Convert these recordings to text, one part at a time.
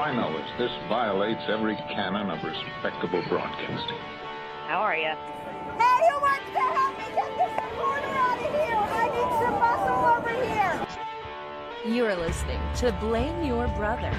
I know is this violates every canon of respectable broadcasting. How are you? Hey, who wants to help me get this recorder out of here? I need some muscle over here. You are listening to Blame Your Brother.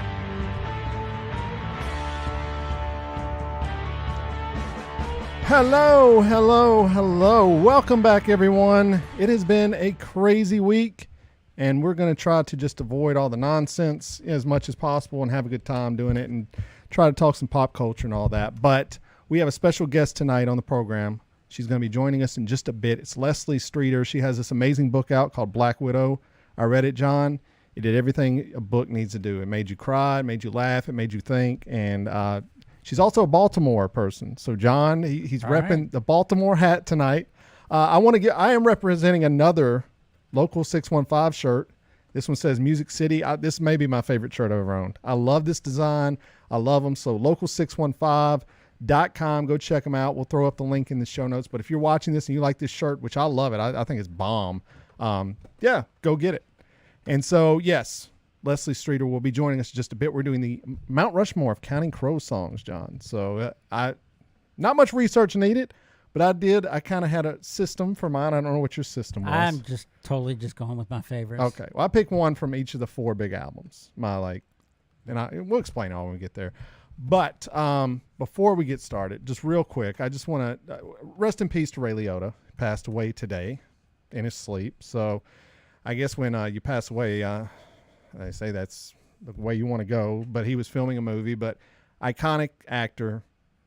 Hello, hello, hello. Welcome back, everyone. It has been a crazy week, and we're going to try to just avoid all the nonsense as much as possible and have a good time doing it and try to talk some pop culture and all that. But we have a special guest tonight on the program. She's going to be joining us in just a bit. It's Leslie Streeter. She has this amazing book out called Black Widow. I read it, John. It did everything a book needs to do. It made you cry, it made you laugh, it made you think, and she's also a Baltimore person. So John, he's repping right. The Baltimore hat tonight. I am representing another Local 615 shirt. This one says Music City. This may be my favorite shirt I've ever owned. I love this design. I love them. So local615.com. Go check them out. We'll throw up the link in the show notes. But if you're watching this and you like this shirt, which I love it, I think it's bomb. Yeah, go get it. And so, yes, Leslie Streeter will be joining us in just a bit. We're doing the Mount Rushmore of Counting Crow songs, John. So not much research needed, but I kind of had a system for mine. I don't know what your system was. I'm just totally going with my favorites. Okay. Well, I picked one from each of the four big albums. We'll explain all when we get there. But before we get started, just real quick, I just want to rest in peace to Ray Liotta. He passed away today in his sleep. So I guess when you pass away, they say that's the way you want to go, but he was filming a movie, but iconic actor.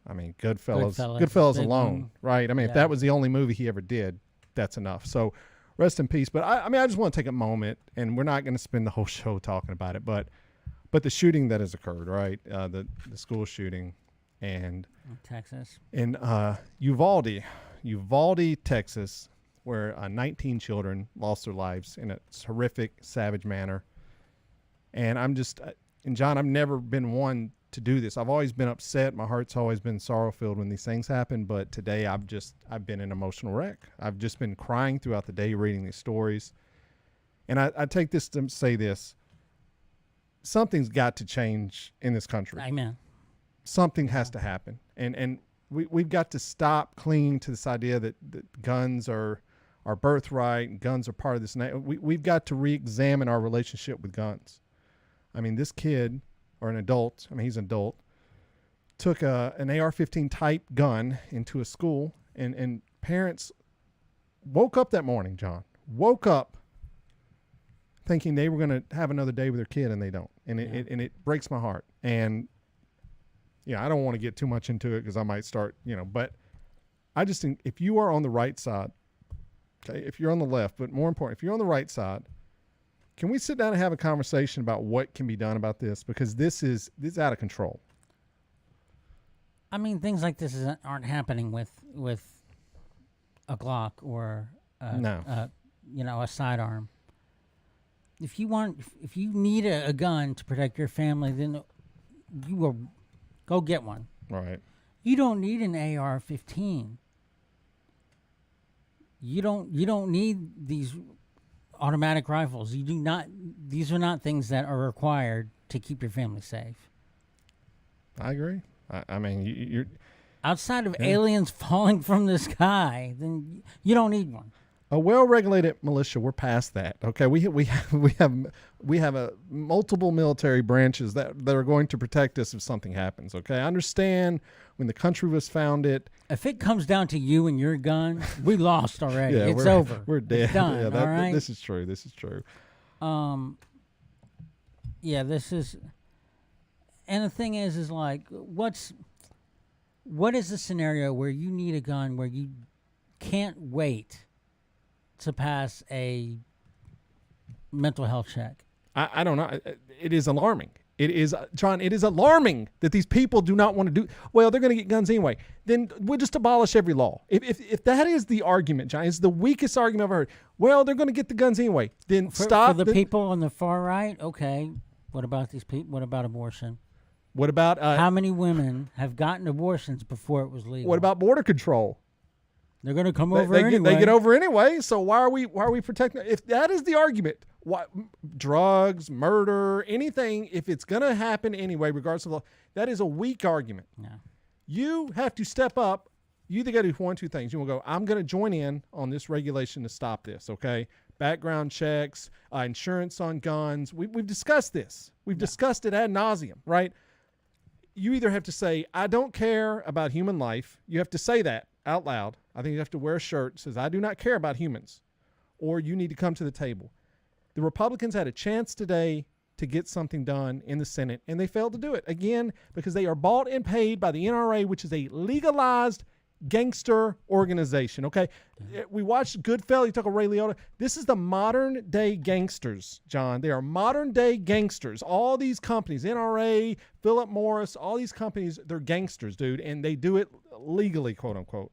I mean, Goodfellas alone, right? I mean, if that was the only movie he ever did, that's enough. So rest in peace. But I just want to take a moment, and we're not going to spend the whole show talking about it, but the shooting that has occurred, right? The school shooting and Texas. In Uvalde, Texas, where 19 children lost their lives in a horrific, savage manner. And John, I've never been one to do this. I've always been upset. My heart's always been sorrow-filled when these things happen. But today I've been an emotional wreck. I've just been crying throughout the day reading these stories. And I take this to say this. Something's got to change in this country. Amen. Something has to happen. And we've got to stop clinging to this idea that guns are our birthright and guns are part of this. We've got to re-examine our relationship with guns. I mean, this kid, or an adult, he's an adult, took an AR-15 type gun into a school, and parents woke up that morning, John, thinking they were going to have another day with their kid, and they don't. And it breaks my heart. And, I don't want to get too much into it because I might start, but I just think if you are on the right side, okay, if you're on the left, but more important, if you're on the right side, can we sit down and have a conversation about what can be done about this? Because this is out of control. I mean, things like this aren't happening with a Glock or a sidearm. If you need a gun to protect your family, then you will go get one. Right. You don't need an AR-15. You don't need these automatic rifles. You do not. These are not things that are required to keep your family safe. I agree. I mean, you're outside of aliens falling from the sky, then you don't need one. A well-regulated militia. We're past that. Okay, we have multiple military branches that are going to protect us if something happens. Okay, I understand when the country was founded. If it comes down to you and your gun, we lost already. It's over. We're dead. It's done. Yeah, all right. This is true. This is true. This is. And the thing is like, what is the scenario where you need a gun where you can't wait to pass a mental health check? I don't know. It is alarming. It is, John, it is alarming that these people do not want to do, well, they're going to get guns anyway. Then we'll just abolish every law. If that is the argument, John, it's the weakest argument I've ever heard. Well, they're going to get the guns anyway. Then stop. For the people on the far right, okay, what about these people? What about abortion? What about... how many women have gotten abortions before it was legal? What about border control? They're going to come over anyway. They get over anyway, so why are we protecting? If that is the argument, drugs, murder, anything, if it's going to happen anyway, regardless of law, that is a weak argument. Yeah. You have to step up. You either got to do one, two things. You will go, I'm going to join in on this regulation to stop this, okay? Background checks, insurance on guns. We've discussed this. We've discussed it ad nauseum, right? You either have to say, I don't care about human life. You have to say that out loud. I think you have to wear a shirt that says, I do not care about humans. Or you need to come to the table. The Republicans had a chance today to get something done in the Senate, and they failed to do it. Again, because they are bought and paid by the NRA, which is a legalized gangster organization, okay? We watched Goodfellas. You talk about Ray Liotta. This is the modern day gangsters, John. They are modern day gangsters. All these companies, NRA, Philip Morris, all these companies, they're gangsters, dude, and they do it legally, quote unquote.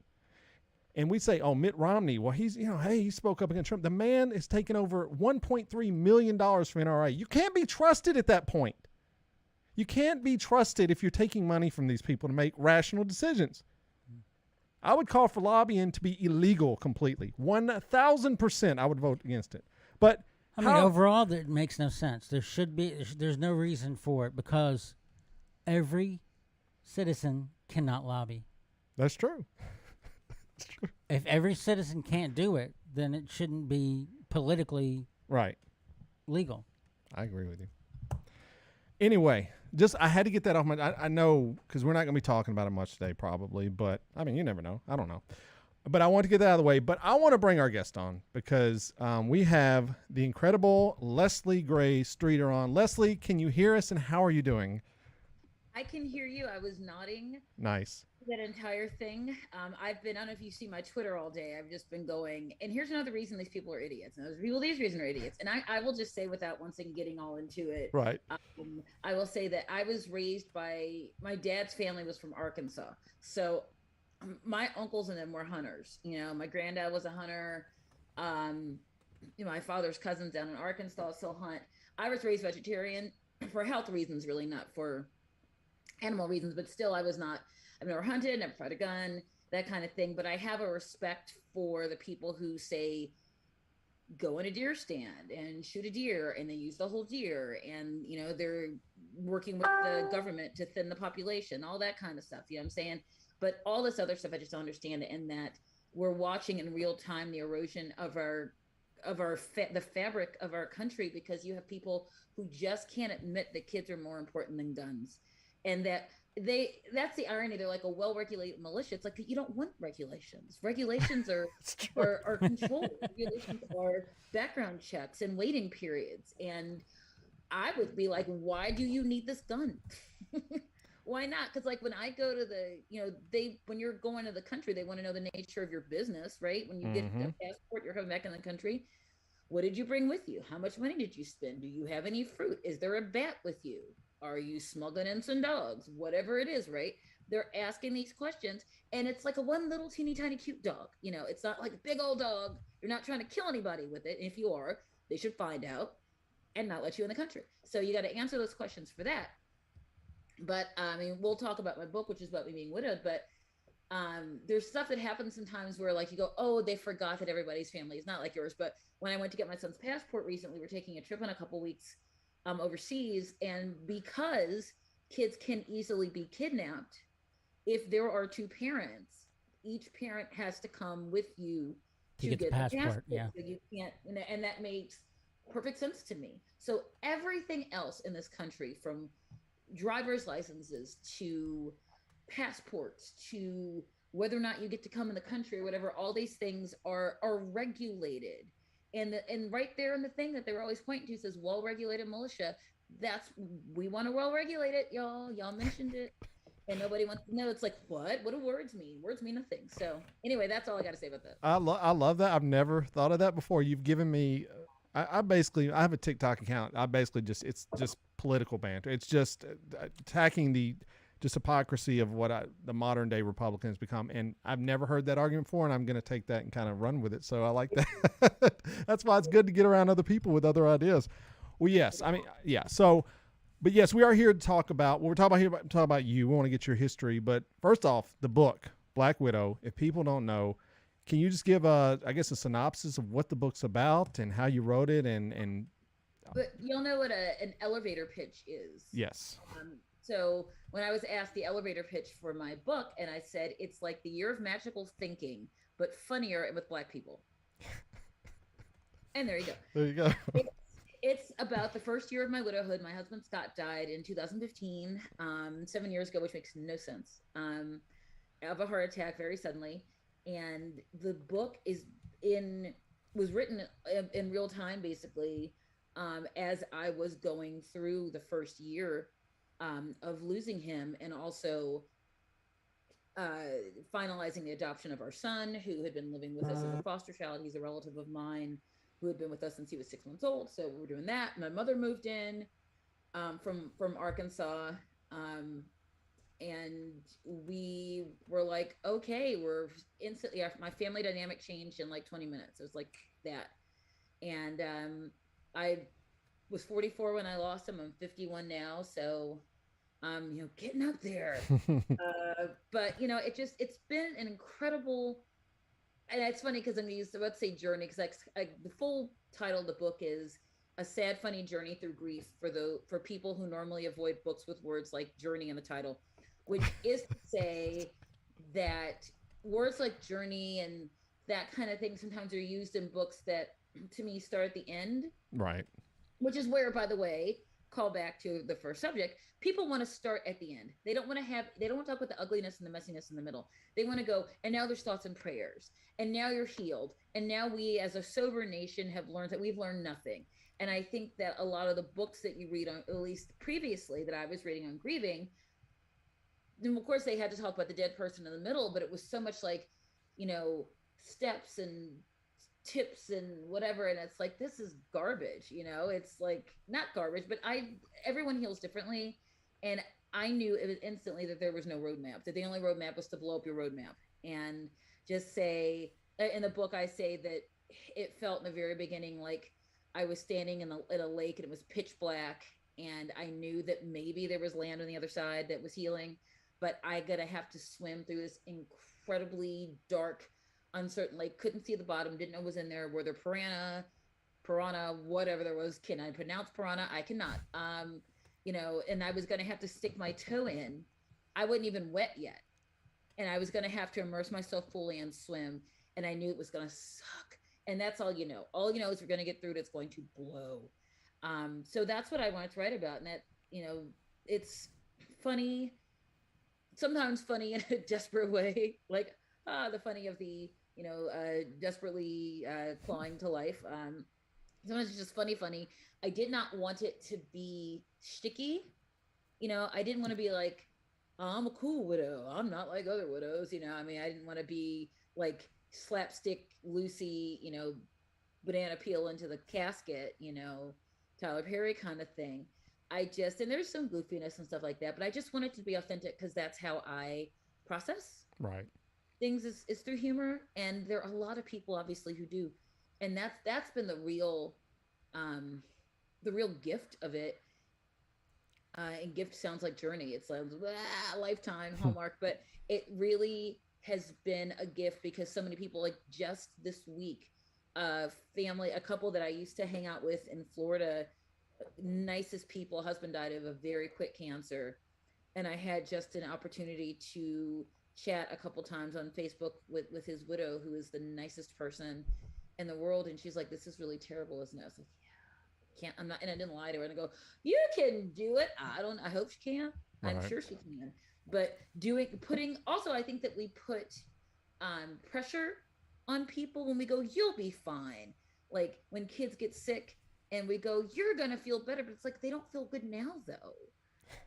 And we say, oh, Mitt Romney, well, he's, hey, he spoke up against Trump. The man is taking over $1.3 million from NRA. You can't be trusted at that point. You can't be trusted if you're taking money from these people to make rational decisions. I would call for lobbying to be illegal completely. 1,000% I would vote against it. But I mean, overall, that makes no sense. There's no reason for it because every citizen cannot lobby. That's true. That's true. If every citizen can't do it, then it shouldn't be politically legal. I agree with you. Anyway, I had to get that off my. I know because we're not going to be talking about it much today, probably. But I mean, you never know. I don't know. But I want to get that out of the way. But I want to bring our guest on because we have the incredible Leslie Gray Streeter on. Leslie, can you hear us? And how are you doing? I can hear you. I was nodding. Nice. That entire thing. I don't know if you see my Twitter all day. I've just been going, and here's another reason these people are idiots. And these reasons are idiots. And I will just say, without once again getting all into it, right? I will say that I was raised by my dad's family was from Arkansas, so my uncles and them were hunters. My granddad was a hunter. My father's cousins down in Arkansas still hunt. I was raised vegetarian for health reasons, really, not for animal reasons, but still, I've never hunted, never fired a gun, that kind of thing. But I have a respect for the people who say, go in a deer stand and shoot a deer, and they use the whole deer, and they're working with the government to thin the population, all that kind of stuff. You know what I'm saying? But all this other stuff, I just don't understand it. And that we're watching in real time the erosion of the fabric of our country, because you have people who just can't admit that kids are more important than guns, and that's the irony. They're like a well-regulated militia. It's like, you don't want regulations. Regulations are controlled. Regulations are background checks and waiting periods. And I would be like, why do you need this gun? Why not? Because when I go to when you're going to the country, they want to know the nature of your business, right? When you get a passport, you're coming back in the country. What did you bring with you? How much money did you spend? Do you have any fruit? Is there a bat with you? Are you smuggling in some dogs? Whatever it is, right? They're asking these questions, and it's like a one little teeny tiny cute dog. It's not like a big old dog. You're not trying to kill anybody with it. And if you are, they should find out and not let you in the country. So you got to answer those questions for that. But we'll talk about my book, which is about me being widowed. But there's stuff that happens sometimes where you go, oh, they forgot that everybody's family is not like yours. But when I went to get my son's passport recently, we're taking a trip in a couple weeks overseas, and because kids can easily be kidnapped, if there are two parents, each parent has to come with you to get the passport. Yeah. So you can't, and that makes perfect sense to me. So everything else in this country, from driver's licenses to passports to whether or not you get to come in the country or whatever, all these things are regulated. And right there in the thing that they were always pointing to says well-regulated militia. We want to well-regulate it, y'all. Y'all mentioned it, and nobody wants to know. It's like, what? What do words mean? Words mean nothing. So anyway, that's all I got to say about that. I love that. I've never thought of that before. You've given me. I have a TikTok account. It's just political banter. It's just attacking the hypocrisy of what the modern day Republicans become. And I've never heard that argument before, and I'm going to take that and kind of run with it. So I like that. That's why it's good to get around other people with other ideas. Well, yes. So, but yes, we are here to talk about, we're talking about you. We want to get your history. But first off, the book, Black Widow, if people don't know, can you just give a synopsis of what the book's about and how you wrote it and But you'll know what an elevator pitch is. Yes. So when I was asked the elevator pitch for my book, and I said it's like the year of magical thinking, but funnier and with Black people. And there you go. There you go. It's about the first year of my widowhood. My husband Scott died in 2015, 7 years ago, which makes no sense, of a heart attack very suddenly. And the book was written in real time, basically, as I was going through the first year of losing him, and also finalizing the adoption of our son, who had been living with us as a foster child. He's a relative of mine who had been with us since he was 6 months old. So we were doing that. My mother moved in from Arkansas, and we were like, okay, we're instantly. My family dynamic changed in like 20 minutes. It was like that, and I was 44 when I lost him. I'm 51 now, so getting up there. But it's been an incredible, and it's funny because I'm going to use, let's say, journey, because the full title of the book is A Sad, Funny Journey Through Grief for people who normally avoid books with words like journey in the title, which is to say that words like journey and that kind of thing sometimes are used in books that, to me, start at the end. Right. Which is where, by the way, call back to the first subject, people want to start at the end. They don't want to talk about the ugliness and the messiness in the middle. They want to go, and now there's thoughts and prayers, and now you're healed, and now we as a sober nation have learned that we've learned nothing. And I think that a lot of the books that you read on, at least previously that I was reading on grieving, and of course they had to talk about the dead person in the middle, but it was so much like, steps and tips and whatever, and it's like, this is garbage. It's like, not garbage, but everyone heals differently, and I knew it was instantly that there was no roadmap, that the only roadmap was to blow up your roadmap. And just say, in the book I say that it felt in the very beginning like I was standing in a lake and it was pitch black, and I knew that maybe there was land on the other side that was healing, but I gotta have to swim through this incredibly dark, uncertain lake. Couldn't see the bottom, didn't know what was in there. Were there piranha, whatever there was. Can I pronounce piranha? I cannot. And I was going to have to stick my toe in. I wasn't even wet yet, and I was going to have to immerse myself fully and swim, and I knew it was going to suck. And that's all you know. All you know is we're going to get through it. It's going to blow. So that's what I wanted to write about, and that it's funny, sometimes funny in a desperate way, like the funny of the desperately clawing to life. Sometimes it's just funny. I did not want it to be sticky. I didn't want to be like, oh, I'm a cool widow, I'm not like other widows. I didn't want to be like slapstick Lucy, banana peel into the casket, Tyler Perry kind of thing. And there's some goofiness and stuff like that, but I just wanted to be authentic because that's how I process. Right. Things is through humor, and there are a lot of people obviously who do, and that's been the real gift of it. And gift sounds like journey. It's like lifetime Hallmark, but it really has been a gift because so many people, like just this week, a couple that I used to hang out with in Florida, nicest people, husband died of a very quick cancer, and I had just an opportunity to chat a couple times on Facebook with his widow, who is the nicest person in the world, and she's like, this is really terrible, isn't it? I was like, yeah, I'm not, and I didn't lie to her and go, you can do it. I hope she can. I'm sure she can. But also, I think that we put pressure on people when we go, you'll be fine. Like when kids get sick and we go, you're gonna feel better, but it's like, they don't feel good now though.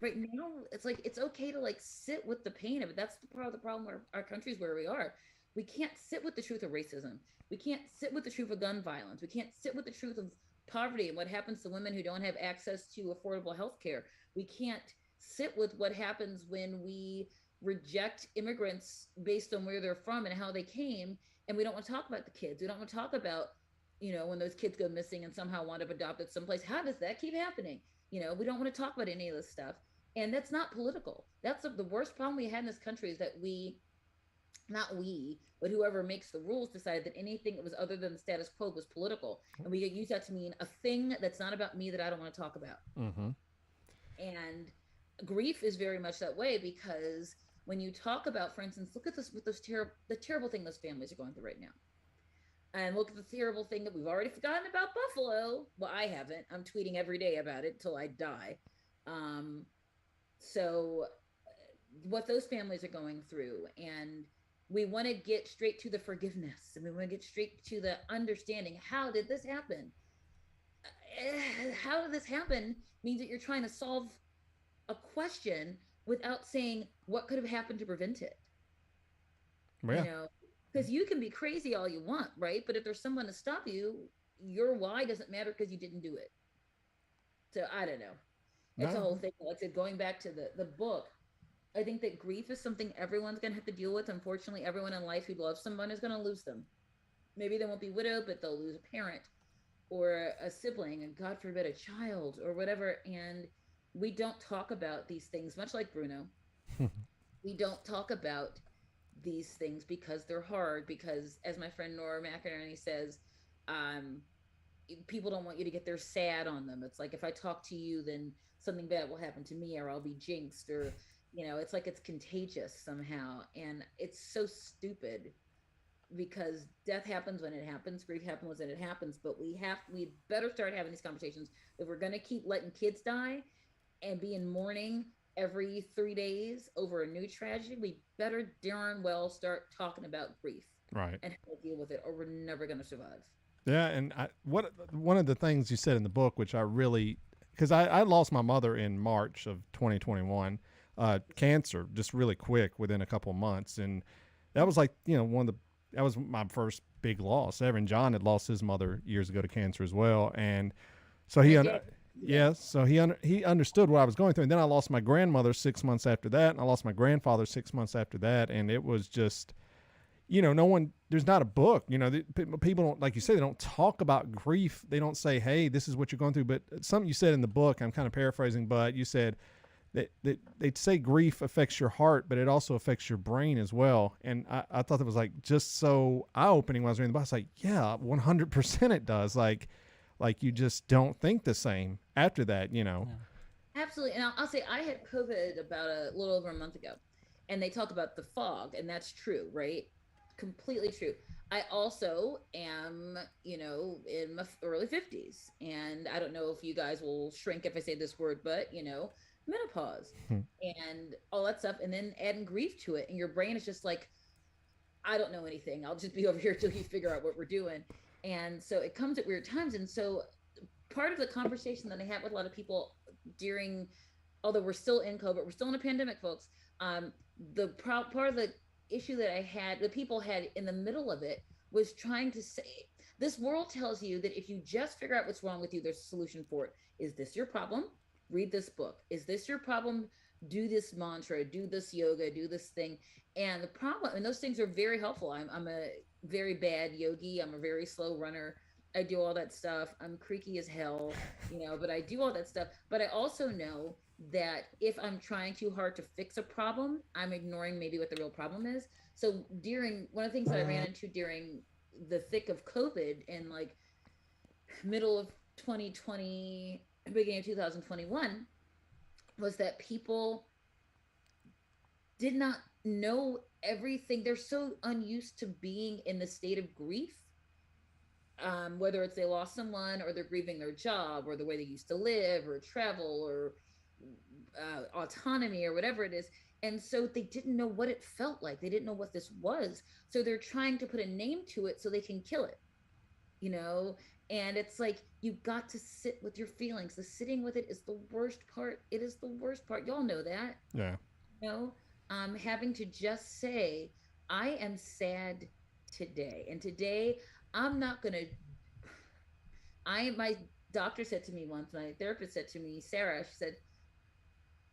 Right now, it's like, it's okay to like sit with the pain of it. That's part of the problem where our country's where we are. We can't sit with the truth of racism. We can't sit with the truth of gun violence. We can't sit with the truth of poverty and what happens to women who don't have access to affordable health care. We can't sit with what happens when we reject immigrants based on where they're from and how they came. And we don't want to talk about the kids. We don't want to talk about, when those kids go missing and somehow wind up adopted someplace. How does that keep happening? We don't want to talk about any of this stuff. And that's not political. That's the worst problem we had in this country, is that we not we, but whoever makes the rules decided that anything that was other than the status quo was political. And we use that to mean a thing that's not about me that I don't want to talk about. Mm-hmm. And grief is very much that way, because when you talk about, for instance, look at this with the terrible thing those families are going through right now. And look at the terrible thing that we've already forgotten about Buffalo. Well, I haven't. I'm tweeting every day about it until I die. So what those families are going through, and we want to get straight to the forgiveness, and we want to get straight to the understanding. How did this happen? How did this happen means that you're trying to solve a question without saying what could have happened to prevent it. Yeah. You know, because you can be crazy all you want, right? But if there's someone to stop you, your why doesn't matter because you didn't do it. So I don't know. It's a whole thing. Like I said, going back to the book, I think that grief is something everyone's going to have to deal with. Unfortunately, everyone in life who loves someone is going to lose them. Maybe they won't be widowed, but they'll lose a parent or a sibling, and God forbid, a child or whatever. And we don't talk about these things, much like Bruno. We don't talk about these things because they're hard, because, as my friend Nora McInerney says, people don't want you to get their sad on them. It's like, if I talk to you, then something bad will happen to me, or I'll be jinxed, or, you know, it's like it's contagious somehow. And it's so stupid, because death happens when it happens, grief happens when it happens. But we better start having these conversations. If we're going to keep letting kids die and be in mourning every 3 days over a new tragedy, we better darn well start talking about grief, right, and how to deal with it, or we're never going to survive. Yeah. And one of the things you said in the book, which I really, because I lost my mother in March of 2021, cancer, just really quick within a couple of months. And that was like, you know, that was my first big loss ever. And John had lost his mother years ago to cancer as well. And so so he understood what I was going through. And then I lost my grandmother 6 months after that, and I lost my grandfather 6 months after that. And it was just, you know, there's not a book, you know, people don't, like you say, they don't talk about grief. They don't say, hey, this is what you're going through. But something you said in the book, I'm kind of paraphrasing, but you said that they say grief affects your heart, but it also affects your brain as well. And I thought that was like just so eye-opening when I was reading the book. I was like, yeah, 100% it does. Like you just don't think the same after that, you know. Yeah. Absolutely. And I'll say I had COVID about a little over a month ago, and they talk about the fog, and that's true, right? Completely true. I also am, you know, in my early 50s, and I don't know if you guys will shrink if I say this word, but, you know, menopause and all that stuff, and then adding grief to it, and your brain is just like, I don't know anything. I'll just be over here till you figure out what we're doing. And so it comes at weird times. And so part of the conversation that I had with a lot of people during, although we're still in COVID, we're still in a pandemic, folks. Part of the issue that people had in the middle of it was trying to say, this world tells you that if you just figure out what's wrong with you, there's a solution for it. Is this your problem? Read this book. Is this your problem? Do this mantra, do this yoga, do this thing. And the problem, and those things are very helpful. I'm a very bad yogi. I'm a very slow runner. I do all that stuff. I'm creaky as hell, you know, but I do all that stuff. But I also know that if I'm trying too hard to fix a problem, I'm ignoring maybe what the real problem is. So one of the things that I ran into during the thick of COVID in like middle of 2020, beginning of 2021, was that people did not know everything. They're so unused to being in the state of grief, whether it's they lost someone, or they're grieving their job, or the way they used to live, or travel, or autonomy, or whatever it is. And so they didn't know what it felt like. They didn't know what this was. So they're trying to put a name to it so they can kill it, you know? And it's like, you've got to sit with your feelings. The sitting with it is the worst part. It is the worst part. Y'all know that. Yeah. You know, having to just say, I am sad today. And today I'm not going to, my doctor said to me once, my therapist said to me, Sarah, she said,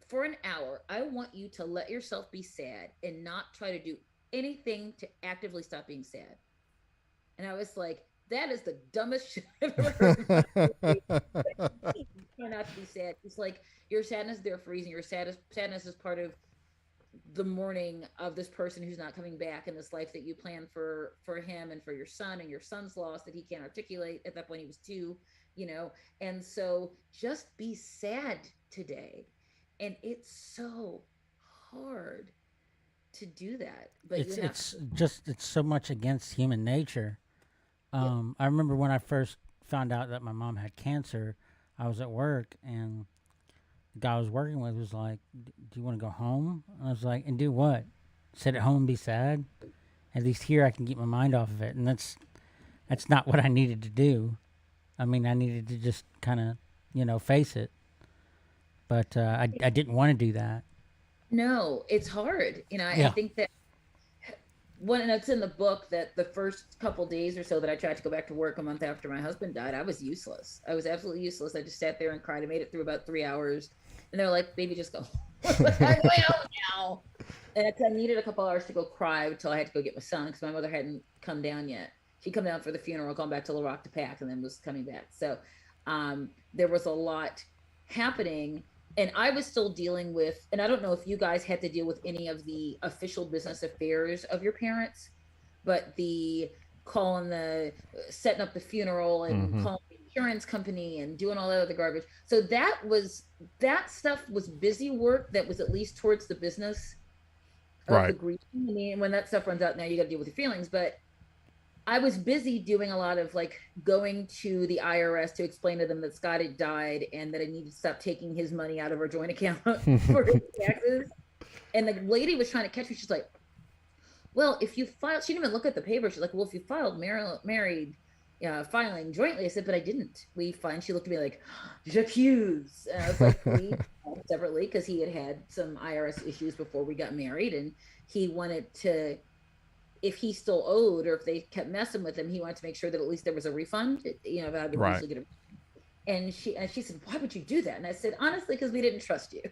for an hour, I want you to let yourself be sad and not try to do anything to actively stop being sad. And I was like, that is the dumbest shit I've ever heard. You try not to be sad. It's like, your sadness is there for a reason. Your sadness is part of the mourning of this person who's not coming back, in this life that you plan for him and for your son, and your son's loss that he can't articulate. At that point he was 2, and so just be sad today. And it's so hard to do that, but it's so much against human nature. I remember when I first found out that my mom had cancer, I was at work, and the guy I was working with was like, "Do you want to go home?" And I was like, "And do what? Sit at home and be sad? At least here I can get my mind off of it." And that's not what I needed to do. I mean, I needed to just kind of, face it. But I didn't want to do that. No, it's hard. I think that when it's in the book that the first couple days or so that I tried to go back to work a month after my husband died, I was useless. I was absolutely useless. I just sat there and cried. I made it through about 3 hours. And they're like, "Baby, just go." I'm going home now. And I needed a couple hours to go cry until I had to go get my son, because my mother hadn't come down yet. She'd come down for the funeral, gone back to Little Rock to pack, and then was coming back. So there was a lot happening. And I was still dealing with, and I don't know if you guys had to deal with any of the official business affairs of your parents, but the setting up the funeral and calling the insurance company and doing all that other garbage. So that stuff was busy work that was at least towards the business of the grief. I mean, when that stuff runs out, now you got to deal with your feelings. But I was busy doing a lot of going to the IRS to explain to them that Scott had died and that I needed to stop taking his money out of our joint account for his taxes. And the lady was trying to catch me. She's like, "Well, if you filed," she didn't even look at the paper. She's like, "Well, if you filed married filing jointly." I said, "But I didn't. We filed." She looked at me like, "J'accuse." And I was like, "We filed separately," because he had some IRS issues before we got married, and he wanted to, if he still owed or if they kept messing with him, he wanted to make sure that at least there was a refund, that I would usually get a. And she said, "Why would you do that?" And I said, "Honestly, because we didn't trust you."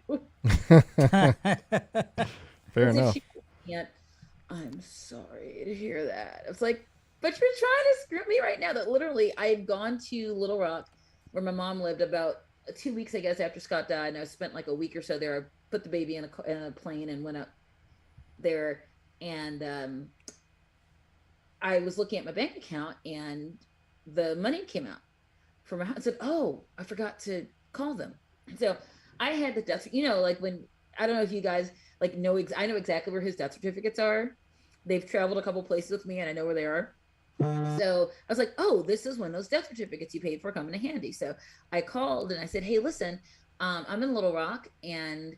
Fair enough. I'm sorry to hear that. It's like, but you're trying to screw me right now. That literally, I had gone to Little Rock, where my mom lived, about 2 weeks, I guess, after Scott died, and I spent like a week or so there. I put the baby in a plane and went up there, and I was looking at my bank account, and the money came out from my house. I said, "Oh, I forgot to call them." So I had the death, when, I don't know if you guys know, I know exactly where his death certificates are. They've traveled a couple places with me, and I know where they are. So I was like, "Oh, this is when those death certificates you paid for come in handy." So I called and I said, "Hey, listen, I'm in Little Rock, and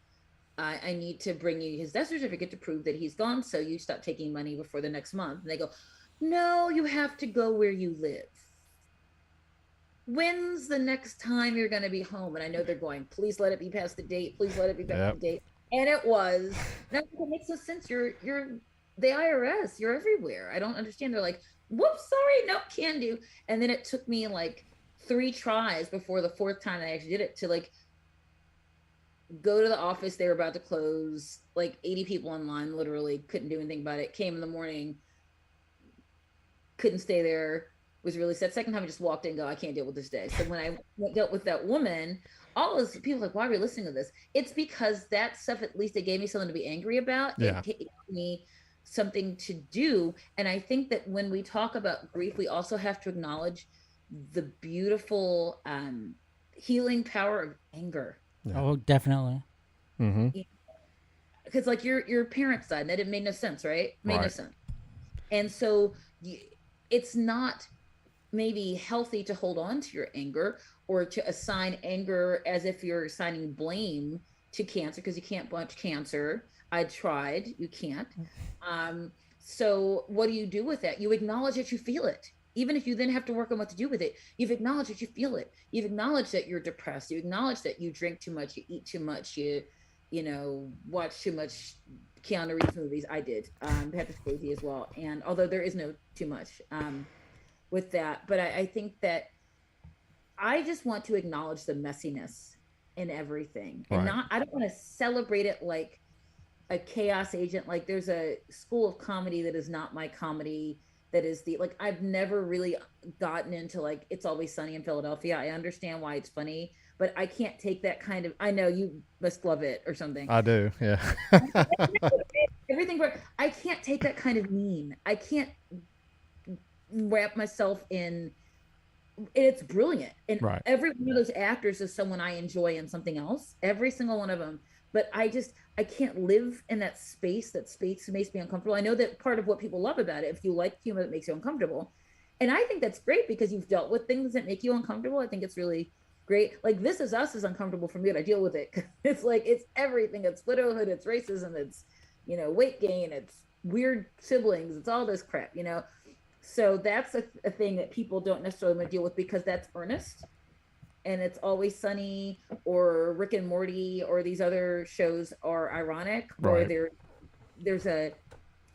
I need to bring you his death certificate to prove that he's gone, so you stop taking money before the next month." And they go, "No, you have to go where you live. When's the next time you're going to be home?" And I know they're going, "Please let it be past the date. Please let it be past the date." And it was. Now, it makes no sense. You're the IRS. You're everywhere. I don't understand. They're like, "Whoops, sorry, no, can do." And then it took me 3 tries before the 4th time I actually did it to go to the office. They were about to close, 80 people in line, literally couldn't do anything about it. Came in the morning, couldn't stay there, was really sad. Second time I just walked in and go, "I can't deal with this day." So when I dealt with that woman, all those people "Why are we listening to this?" It's because that stuff, at least it gave me something to be angry about. Yeah. It gave me something to do. And I think that when we talk about grief, we also have to acknowledge the beautiful healing power of anger. Yeah. Oh, definitely. Because your parents died, and it made no sense, right? No sense. And so it's not maybe healthy to hold on to your anger or to assign anger as if you're assigning blame to cancer, because you can't bunch cancer. I tried, you can't. So what do you do with that? You acknowledge that you feel it. Even if you then have to work on what to do with it, you've acknowledged that you feel it. You've acknowledged that you're depressed. You acknowledge that you drink too much, you eat too much, you watch too much Keanu Reeves movies. I did. Patrick Swayze as well. And although there is no too much with that, but I think that I just want to acknowledge the messiness in everything, and I don't want to celebrate it like a chaos agent. Like, there's a school of comedy that is not my comedy, that is the like I've never really gotten into like It's Always Sunny in Philadelphia. I understand why it's funny, but I can't take that kind of. I know you must love it or something. I do, yeah. Everything, but I can't take that kind of meme. I can't wrap myself in. It's brilliant, and Right. every one of those actors is someone I enjoy in something else. Every single one of them. But I can't live in that space. That space makes me uncomfortable. I know that part of what people love about it, if you like humor that makes you uncomfortable, and I think that's great because you've dealt with things that make you uncomfortable. I think it's really great. Like This Is Us is uncomfortable for me, but I deal with it. It's like it's everything. It's widowhood. It's racism. It's weight gain. It's weird siblings. It's all this crap. So that's a thing that people don't necessarily want to deal with because that's earnest. And It's Always Sunny or Rick and Morty or these other shows are ironic, right. or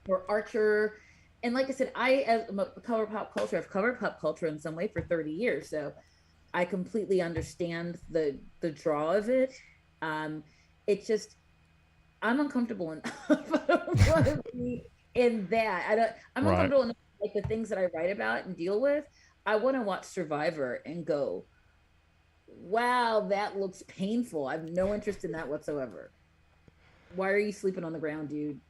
or Archer. And like I said, as a cover pop culture, I've covered pop culture in some way for 30 years. So I completely understand the draw of it. It's just, I'm uncomfortable enough. I don't want to be in that. I'm right. uncomfortable enough like the things that I write about and deal with. I want to watch Survivor and go, wow, that looks painful. I have no interest in that whatsoever. Why are you sleeping on the ground, dude?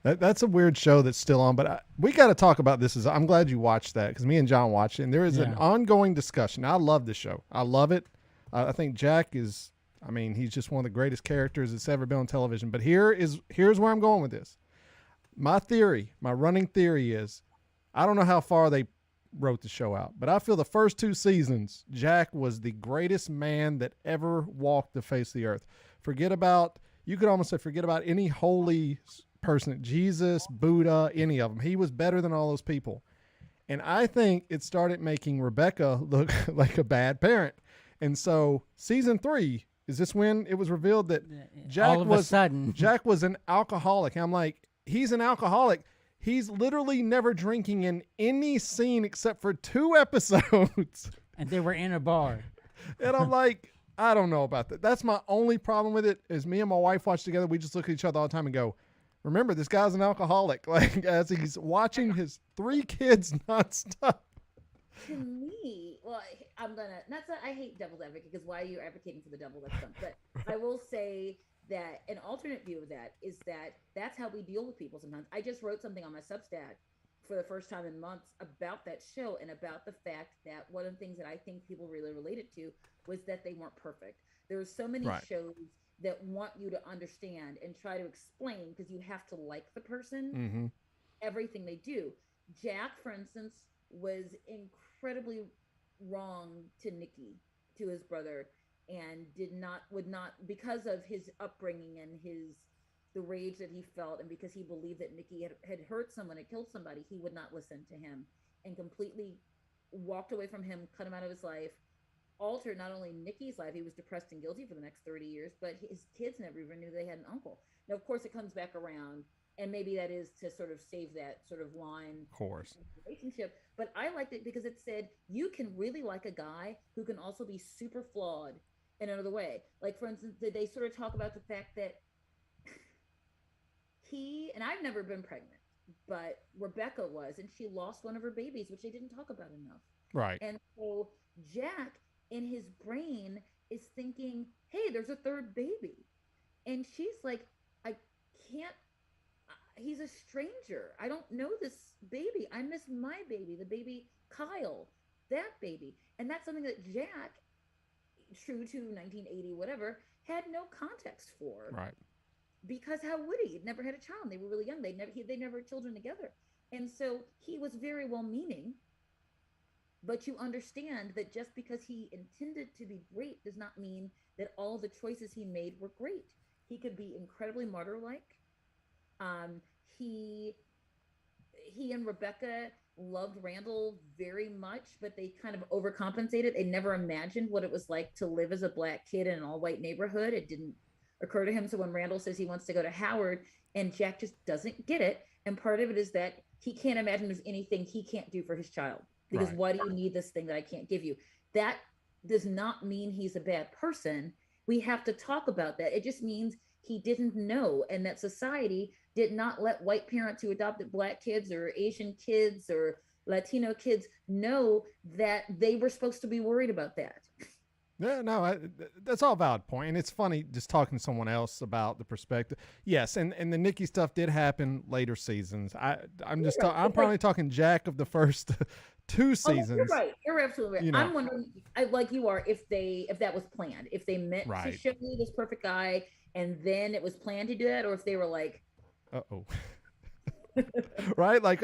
That's a weird show that's still on, but we got to talk about this. I'm glad you watched that because me and John watched it, and there is an ongoing discussion. I love the show. I love it. I think Jack is, he's just one of the greatest characters that's ever been on television. But here's where I'm going with this. My running theory is, I don't know how far they wrote the show out, but I feel the first 2 seasons, Jack was the greatest man that ever walked the face of the earth. You could almost say forget about any holy person, Jesus, Buddha, any of them. He was better than all those people. And I think it started making Rebecca look like a bad parent. And so season 3, is this when it was revealed that Jack Jack was an alcoholic? And I'm like, he's an alcoholic. He's literally never drinking in any scene except for 2 episodes. And they were in a bar. And I'm like, I don't know about that. That's my only problem with it is me and my wife watch together. We just look at each other all the time and go, remember, this guy's an alcoholic. Like, as he's watching his 3 kids nonstop. To me, well, I hate devil's advocate because why are you advocating for the devil? That's dumb. But I will say that an alternate view of that is that that's how we deal with people sometimes. I just wrote something on my Substack for the first time in months about that show and about the fact that one of the things that I think people really related to was that they weren't perfect. There are so many shows that want you to understand and try to explain because you have to like the person, everything they do. Jack, for instance, was incredibly wrong to Nikki, to his brother, and would not because of his upbringing and the rage that he felt, and because he believed that Nikki had hurt someone, had killed somebody, he would not listen to him and completely walked away from him, cut him out of his life, altered not only Nikki's life, he was depressed and guilty for the next 30 years, but his kids never even knew they had an uncle. Now, of course, it comes back around, and maybe that is to sort of save that sort of line of course relationship. But I liked it because it said you can really like a guy who can also be super flawed in another way. Like, for instance, did they sort of talk about the fact that and I've never been pregnant, but Rebecca was, and she lost one of her babies, which they didn't talk about enough. Right. And so Jack, in his brain, is thinking, hey, there's a 3rd baby. And she's like, I can't, he's a stranger. I don't know this baby. I miss my baby, the baby Kyle, that baby. And that's something that Jack, true to 1980, whatever, had no context for. Right. Because how would he? He'd never had a child. They were really young. They never had children together. And so he was very well-meaning, but you understand that just because he intended to be great does not mean that all the choices he made were great. He could be incredibly martyr-like. He and Rebecca loved Randall very much, but they kind of overcompensated. They never imagined what it was like to live as a Black kid in an all-white neighborhood. It didn't occur to him. So when Randall says he wants to go to Howard and Jack just doesn't get it, and part of it is that he can't imagine there's anything he can't do for his child, because why do you need this thing that I can't give you? That does not mean he's a bad person. We have to talk about that. It just means he didn't know, and that society did not let white parents who adopted Black kids or Asian kids or Latino kids know that they were supposed to be worried about that. Yeah, no, that's all a valid point. And it's funny just talking to someone else about the perspective. Yes, and the Nikki stuff did happen later seasons. I'm probably talking Jack of the first 2 seasons. You're right. You're absolutely right. You know. I'm wondering, like you are, if that was planned, if they meant to show you this perfect guy, and then it was planned to do that, or if they were like, uh-oh, right? Like,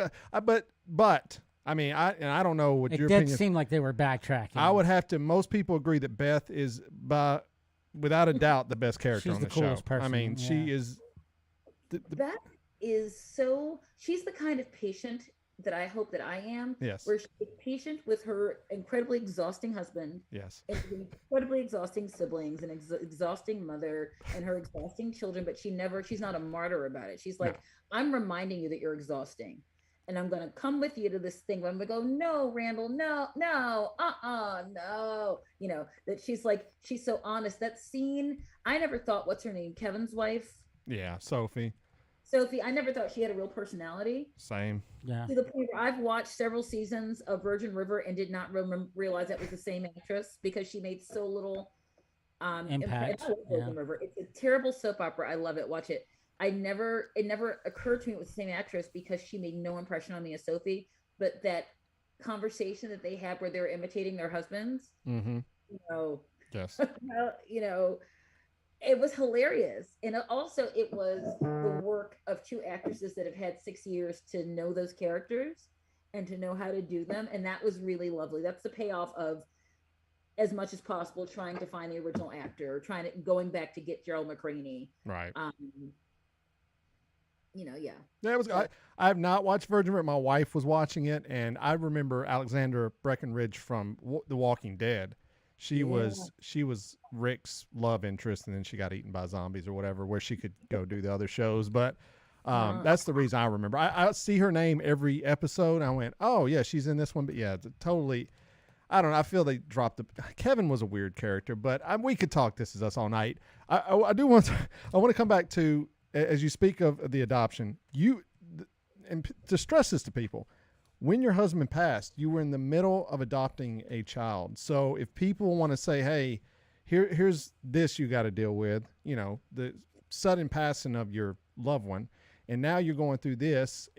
but. I mean, I don't know what your opinion. It did seem like they were backtracking. I would have to. Most people agree that Beth is, without a doubt, the best character on the show. Coolest person. I mean, she is. Beth is so. She's the kind of patient that I hope that I am. Yes. Where she's patient with her incredibly exhausting husband. Yes. And incredibly exhausting siblings, and exhausting mother, and her exhausting children. But she's not a martyr about it. She's like, no. I'm reminding you that you're exhausting. And I'm going to come with you to this thing. But I'm going to go, no, Randall, no, no. You know, that she's so honest. That scene, I never thought, what's her name? Kevin's wife? Yeah, Sophie, I never thought she had a real personality. Same. Yeah. To the point where I've watched several seasons of Virgin River and did not realize that was the same actress, because she made so little impact. Virgin River. It's a terrible soap opera. I love it. Watch it. It never occurred to me it was the same actress, because she made no impression on me as Sophie. But that conversation that they had where they were imitating their husbands, mm-hmm. You know, yes, you know, it was hilarious. And also it was the work of 2 actresses that have had 6 years to know those characters and to know how to do them. And that was really lovely. That's the payoff of, as much as possible, trying to find the original actor, going back to get Gerald McCraney. Right. You know, yeah. That was. I have not watched Virgin River. My wife was watching it, and I remember Alexandra Breckenridge from The Walking Dead. She was Rick's love interest, and then she got eaten by zombies or whatever, where she could go do the other shows. But that's the reason I remember. I see her name every episode. And I went, oh yeah, she's in this one. But yeah, totally. I don't know. I feel they dropped Kevin was a weird character, but we could talk This Is Us all night. I do want to. I want to come back to, as you speak of the adoption, and to stress this to people, when your husband passed, you were in the middle of adopting a child. So if people want to say, hey, here's this you got to deal with, you know, the sudden passing of your loved one, and now you're going through this,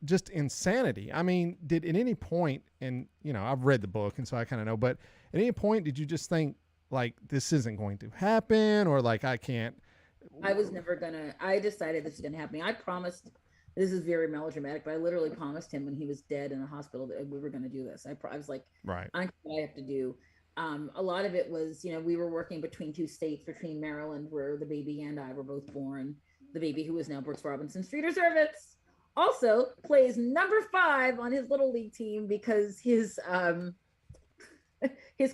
just insanity. I mean, did at any point, and, you know, I've read the book, and so I kind of know, but at any point, did you just think, like, this isn't going to happen, or like, I can't? I decided this is going to happen. I promised, this is very melodramatic, but I literally promised him when he was dead in the hospital that we were going to do this. I was like, right, I know what I have to do. A lot of it was, you know, we were working between 2 states, between Maryland, where the baby and I were both born. The baby, who is now Brooks Robinson Street Reservists, also plays number 5 on his little league team, because his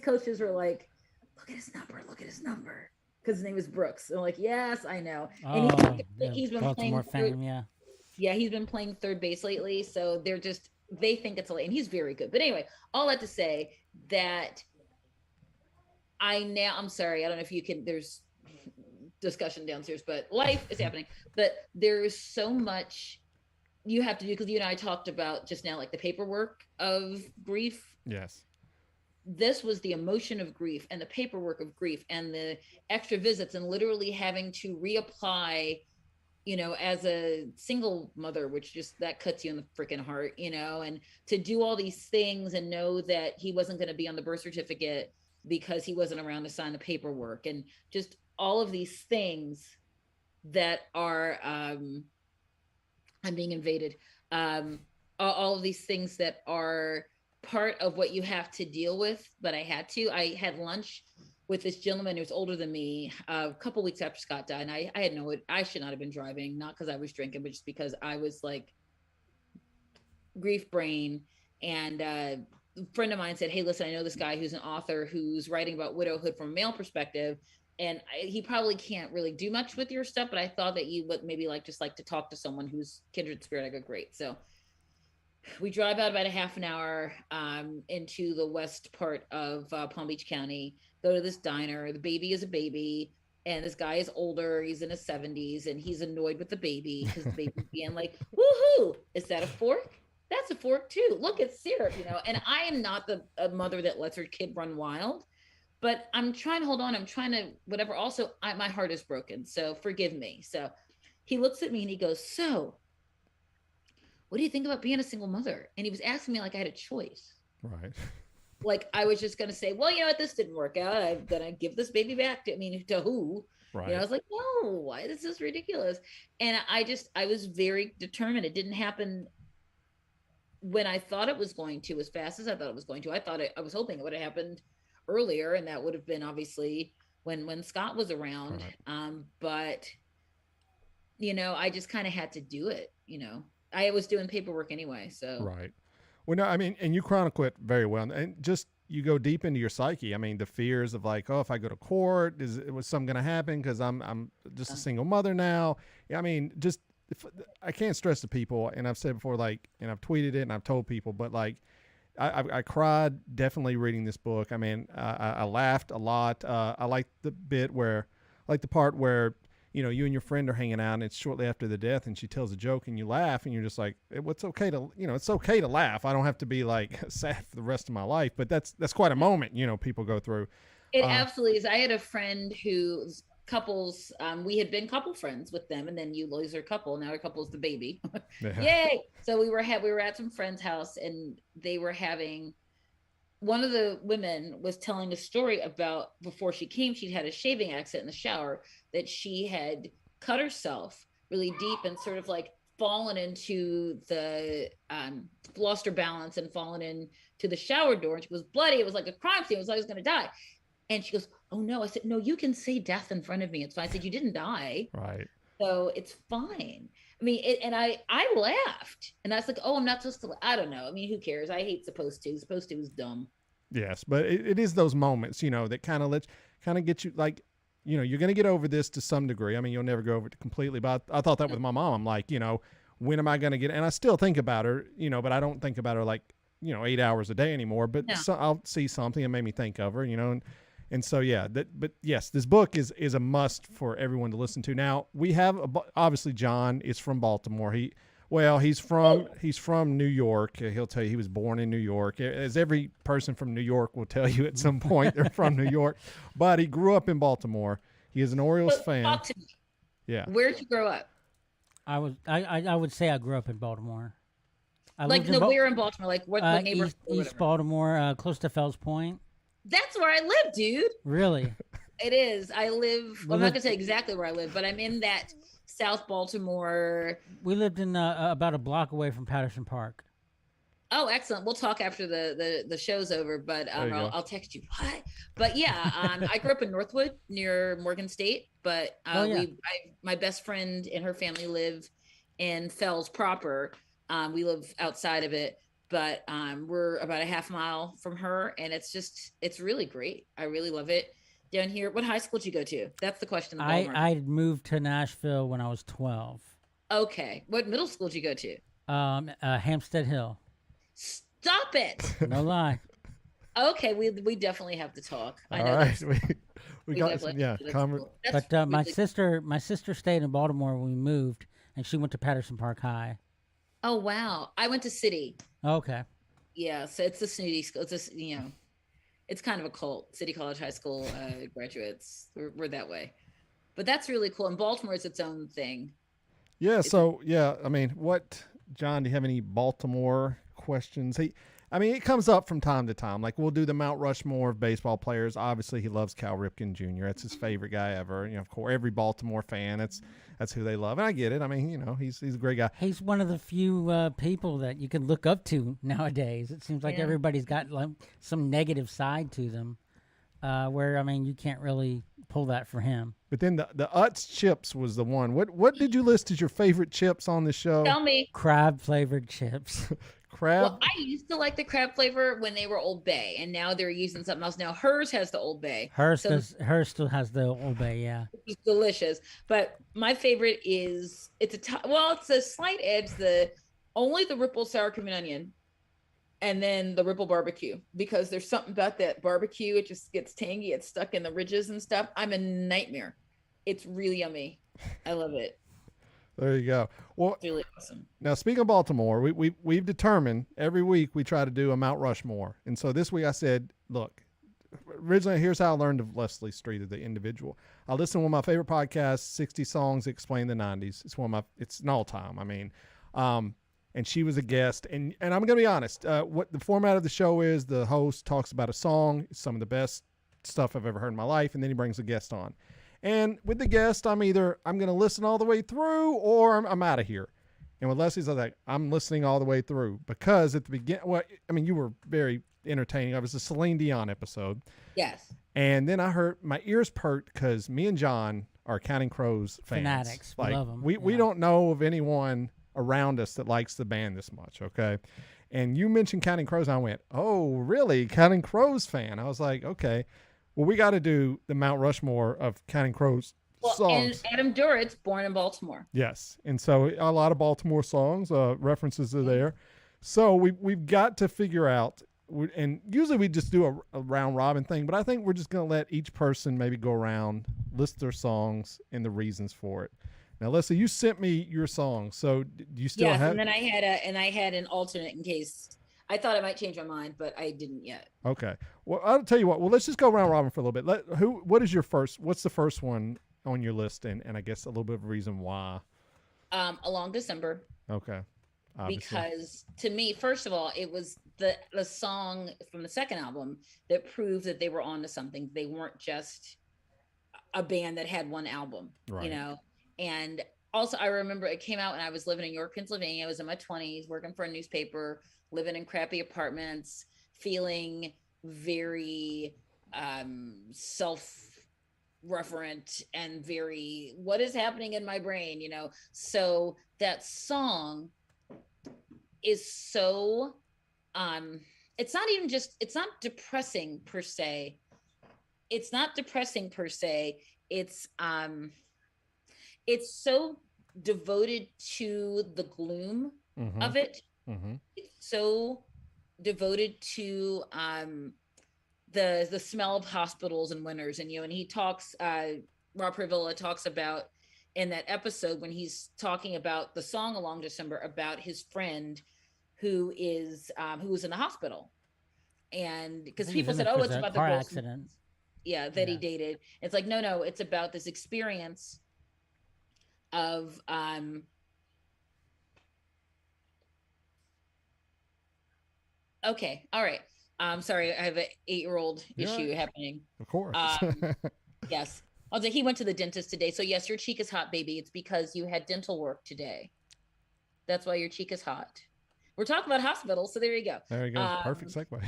coaches were like, look at his number, because his name is Brooks. And I'm like, yes, I know. And he's been Baltimore playing fan, yeah, he's been playing third base lately, so they think it's and he's very good. But anyway, all that to say that I'm sorry, I don't know if you can, there's discussion downstairs, but life is happening. But there's so much you have to do, because you and I talked about just now, like the paperwork of grief. Yes. This was the emotion of grief and the paperwork of grief and the extra visits and literally having to reapply, you know, as a single mother, which just, that cuts you in the freaking heart, you know, and to do all these things and know that he wasn't going to be on the birth certificate because he wasn't around to sign the paperwork, and just all of these things that are, I'm being invaded. All of these things that are part of what you have to deal with, but I had lunch with this gentleman who's older than me a couple weeks after Scott died. And I had I should not have been driving, not because I was drinking, but just because I was like grief brain. And a friend of mine said, hey, listen, I know this guy who's an author who's writing about widowhood from a male perspective. And he probably can't really do much with your stuff, but I thought that you would maybe like to talk to someone who's kindred spirit. I go, great. So we drive out about a half an hour into the west part of Palm Beach County, go to this diner. The baby is a baby. And this guy is older, he's in his 70s, and he's annoyed with the baby because the baby's being like, woohoo, is that a fork? That's a fork too. Look, it's syrup, And I am not a mother that lets her kid run wild, but I'm trying to hold on. I'm trying to whatever. Also, my heart is broken, so forgive me. So he looks at me and he goes, so what do you think about being a single mother? And he was asking me like I had a choice. Right. Like I was just going to say, well, this didn't work out. I'm going to give this baby back to who? Right. I was like, no, why? This is ridiculous. And I was very determined. It didn't happen when I thought it was going to, as fast as I thought it was going to. I was hoping it would have happened earlier, and that would have been obviously when Scott was around. Right. But I just kind of had to do it. I was doing paperwork anyway, so right. Well, no, I mean, and you chronicle it very well, and just you go deep into your psyche. I mean, the fears of like, oh, if I go to court, was something going to happen because I'm just a single mother now. I mean, just I can't stress to people, and I've said before, like, and I've tweeted it and I've told people, but like, I cried definitely reading this book. I mean, I laughed a lot. I like the part where you and your friend are hanging out and it's shortly after the death and she tells a joke and you laugh and you're just like, it's okay to, it's okay to laugh. I don't have to be like sad for the rest of my life, but that's quite a moment, people go through. It absolutely is. I had a friend who's couples, we had been couple friends with them, and then you lose your couple. Now our couple's the baby. Yeah. Yay. So we were at some friend's house, and they were having, one of the women was telling a story about before she came, she'd had a shaving accident in the shower, that she had cut herself really deep and sort of like fallen into the, lost her balance and fallen into the shower door. And she was bloody. It was like a crime scene. It was like I was going to die. And she goes, oh no. I said, no, you can say death in front of me. It's fine. I said, you didn't die. Right. So it's fine. I mean, and I laughed, and I was like, oh, I'm not supposed to. I don't know. I mean, who cares? I hate supposed to. Supposed to is dumb. Yes, but it is those moments, that kind of get you like, you're going to get over this to some degree. I mean, you'll never go over it completely, but I thought that with my mom. I'm like, when am I going to get, and I still think about her, but I don't think about her like, 8 hours a day anymore, but so I'll see something and made me think of her, and so, yeah, but yes, this book is a must for everyone to listen to. Now we have, obviously John is from Baltimore. He's from New York. He'll tell you he was born in New York, as every person from New York will tell you at some point they're from New York, but he grew up in Baltimore. He is an Orioles fan. Talk to me. Yeah. Where'd you grow up? I would say I grew up in Baltimore. Where in Baltimore? Like what neighborhood? East Baltimore, close to Fells Point. That's where I live, dude. Really? It is. I live. I'm not gonna say exactly where I live, but I'm in that South Baltimore. We lived in about a block away from Patterson Park. Oh, excellent. We'll talk after the show's over, but I'll text you. What? But yeah, I grew up in Northwood near Morgan State, but my best friend and her family live in Fells proper. We live outside of it, but we're about a half mile from her, and it's really great. I really love it down here. What high school did you go to? That's the question. I moved to Nashville when I was 12. Okay. What middle school did you go to? Hampstead Hill. Stop it. No lie. Okay, we definitely have to talk. I know. All right. We got some, But my sister stayed in Baltimore when we moved, and she went to Patterson Park High. Oh wow! I went to City. Okay. Yeah, so it's a snooty school. It's it's kind of a cult. City College High School graduates. We're that way, but that's really cool. And Baltimore is its own thing. Yeah. So yeah, I mean, John? Do you have any Baltimore questions? It comes up from time to time. Like we'll do the Mount Rushmore of baseball players. Obviously, he loves Cal Ripken Jr. That's his favorite guy ever. Of course, every Baltimore fan. That's who they love, and I get it. I mean, he's a great guy. He's one of the few people that you can look up to nowadays. It seems like everybody's got like some negative side to them, where you can't really pull that for him. But then the Utz chips was the one. What did you list as your favorite chips on the show? Tell me. Crab flavored chips. Crab? Well, I used to like the crab flavor when they were Old Bay, and now they're using something else. Now hers has the Old Bay. Hers still has the Old Bay, yeah. It's delicious. But my favorite is it's a slight edge. Only the Ripple sour cream and onion, and then the Ripple barbecue, because there's something about that barbecue. It just gets tangy. It's stuck in the ridges and stuff. I'm a nightmare. It's really yummy. I love it. There you go. Well, It's really awesome. now speaking of Baltimore, we've determined every week we try to do a Mount Rushmore, and so this week I said, look, originally here's how I learned of Leslie Street as the individual. I listened to one of my favorite podcasts, 60 Songs Explain the 90s. It's an all time. I mean, and she was a guest, and I'm gonna be honest. What the format of the show is, the host talks about a song, some of the best stuff I've ever heard in my life, and then he brings a guest on. And with the guest, I'm going to listen all the way through or I'm out of here. And with Leslie's, I was like, I'm listening all the way through because at the beginning, you were very entertaining. It was a Celine Dion episode. Yes. And then I heard my ears perked because me and John are Counting Crows fans. Fanatics. Like, we love them. We don't know of anyone around us that likes the band this much. Okay. And you mentioned Counting Crows. And I went, oh, really? Counting Crows fan. I was like, okay. Well, we got to do the Mount Rushmore of Counting Crows songs. And Adam Duritz, born in Baltimore. Yes, and so a lot of Baltimore songs, references are there. So we've got to figure out, and usually we just do a round robin thing, but I think we're just going to let each person maybe go around, list their songs and the reasons for it. Now, Leslie, you sent me your song, so do you still have? Yes, and then I had an alternate in case. I thought I might change my mind, but I didn't yet. Okay. Well, I'll tell you what. Well, let's just go round robin for a little bit. What's the first one on your list? And I guess a little bit of a reason why. A Long December. Okay. Obviously. Because to me, first of all, it was the song from the second album that proved that they were onto something. They weren't just a band that had one album, right. And also I remember it came out when I was living in York, Pennsylvania. I was in my 20s, working for a newspaper, living in crappy apartments, feeling very self-referent and very, what is happening in my brain, So that song is so, it's not depressing per se. It's so devoted to the gloom of it. Mm-hmm. It's so devoted to the smell of hospitals and winters, and he talks. Rob Privilla talks about in that episode when he's talking about the song "A Long December" about his friend who was in the hospital, and because people said, "Oh, it's about the car accident." That he dated. It's like no, it's about this experience of okay, all right. Sorry, I have an 8-year-old issue happening. Of course. Yes. Also, he went to the dentist today. So yes, your cheek is hot, baby. It's because you had dental work today. That's why your cheek is hot. We're talking about hospitals, so there you go. There you go. Perfect segue.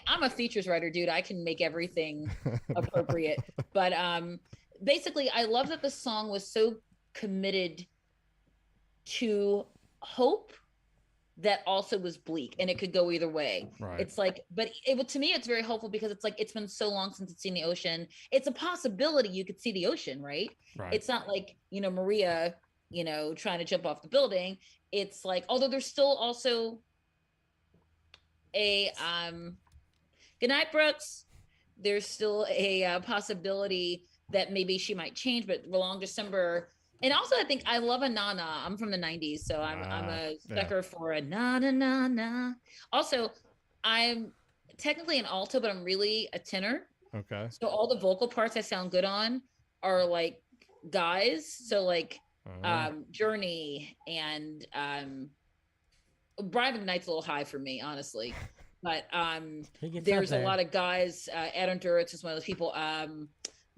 I'm a features writer, dude. I can make everything appropriate. But basically, I love that the song was so committed to hope that also was bleak, and it could go either way. Right. It's like, but to me, it's very hopeful because it's like, it's been so long since it's seen the ocean. It's a possibility you could see the ocean, right? It's not like, Maria, trying to jump off the building. It's like, although there's still also a, good night, Brooks. There's still a possibility that maybe she might change, but The Long December. And also, I think I love a na-na. I'm from the 90s, so I'm a sucker for a na-na-na-na. Also, I'm technically an alto, but I'm really a tenor. Okay. So all the vocal parts I sound good on are like guys. So like Journey and Brian McKnight's a little high for me, honestly. But there's a lot of guys. Adam Duritz is one of those people.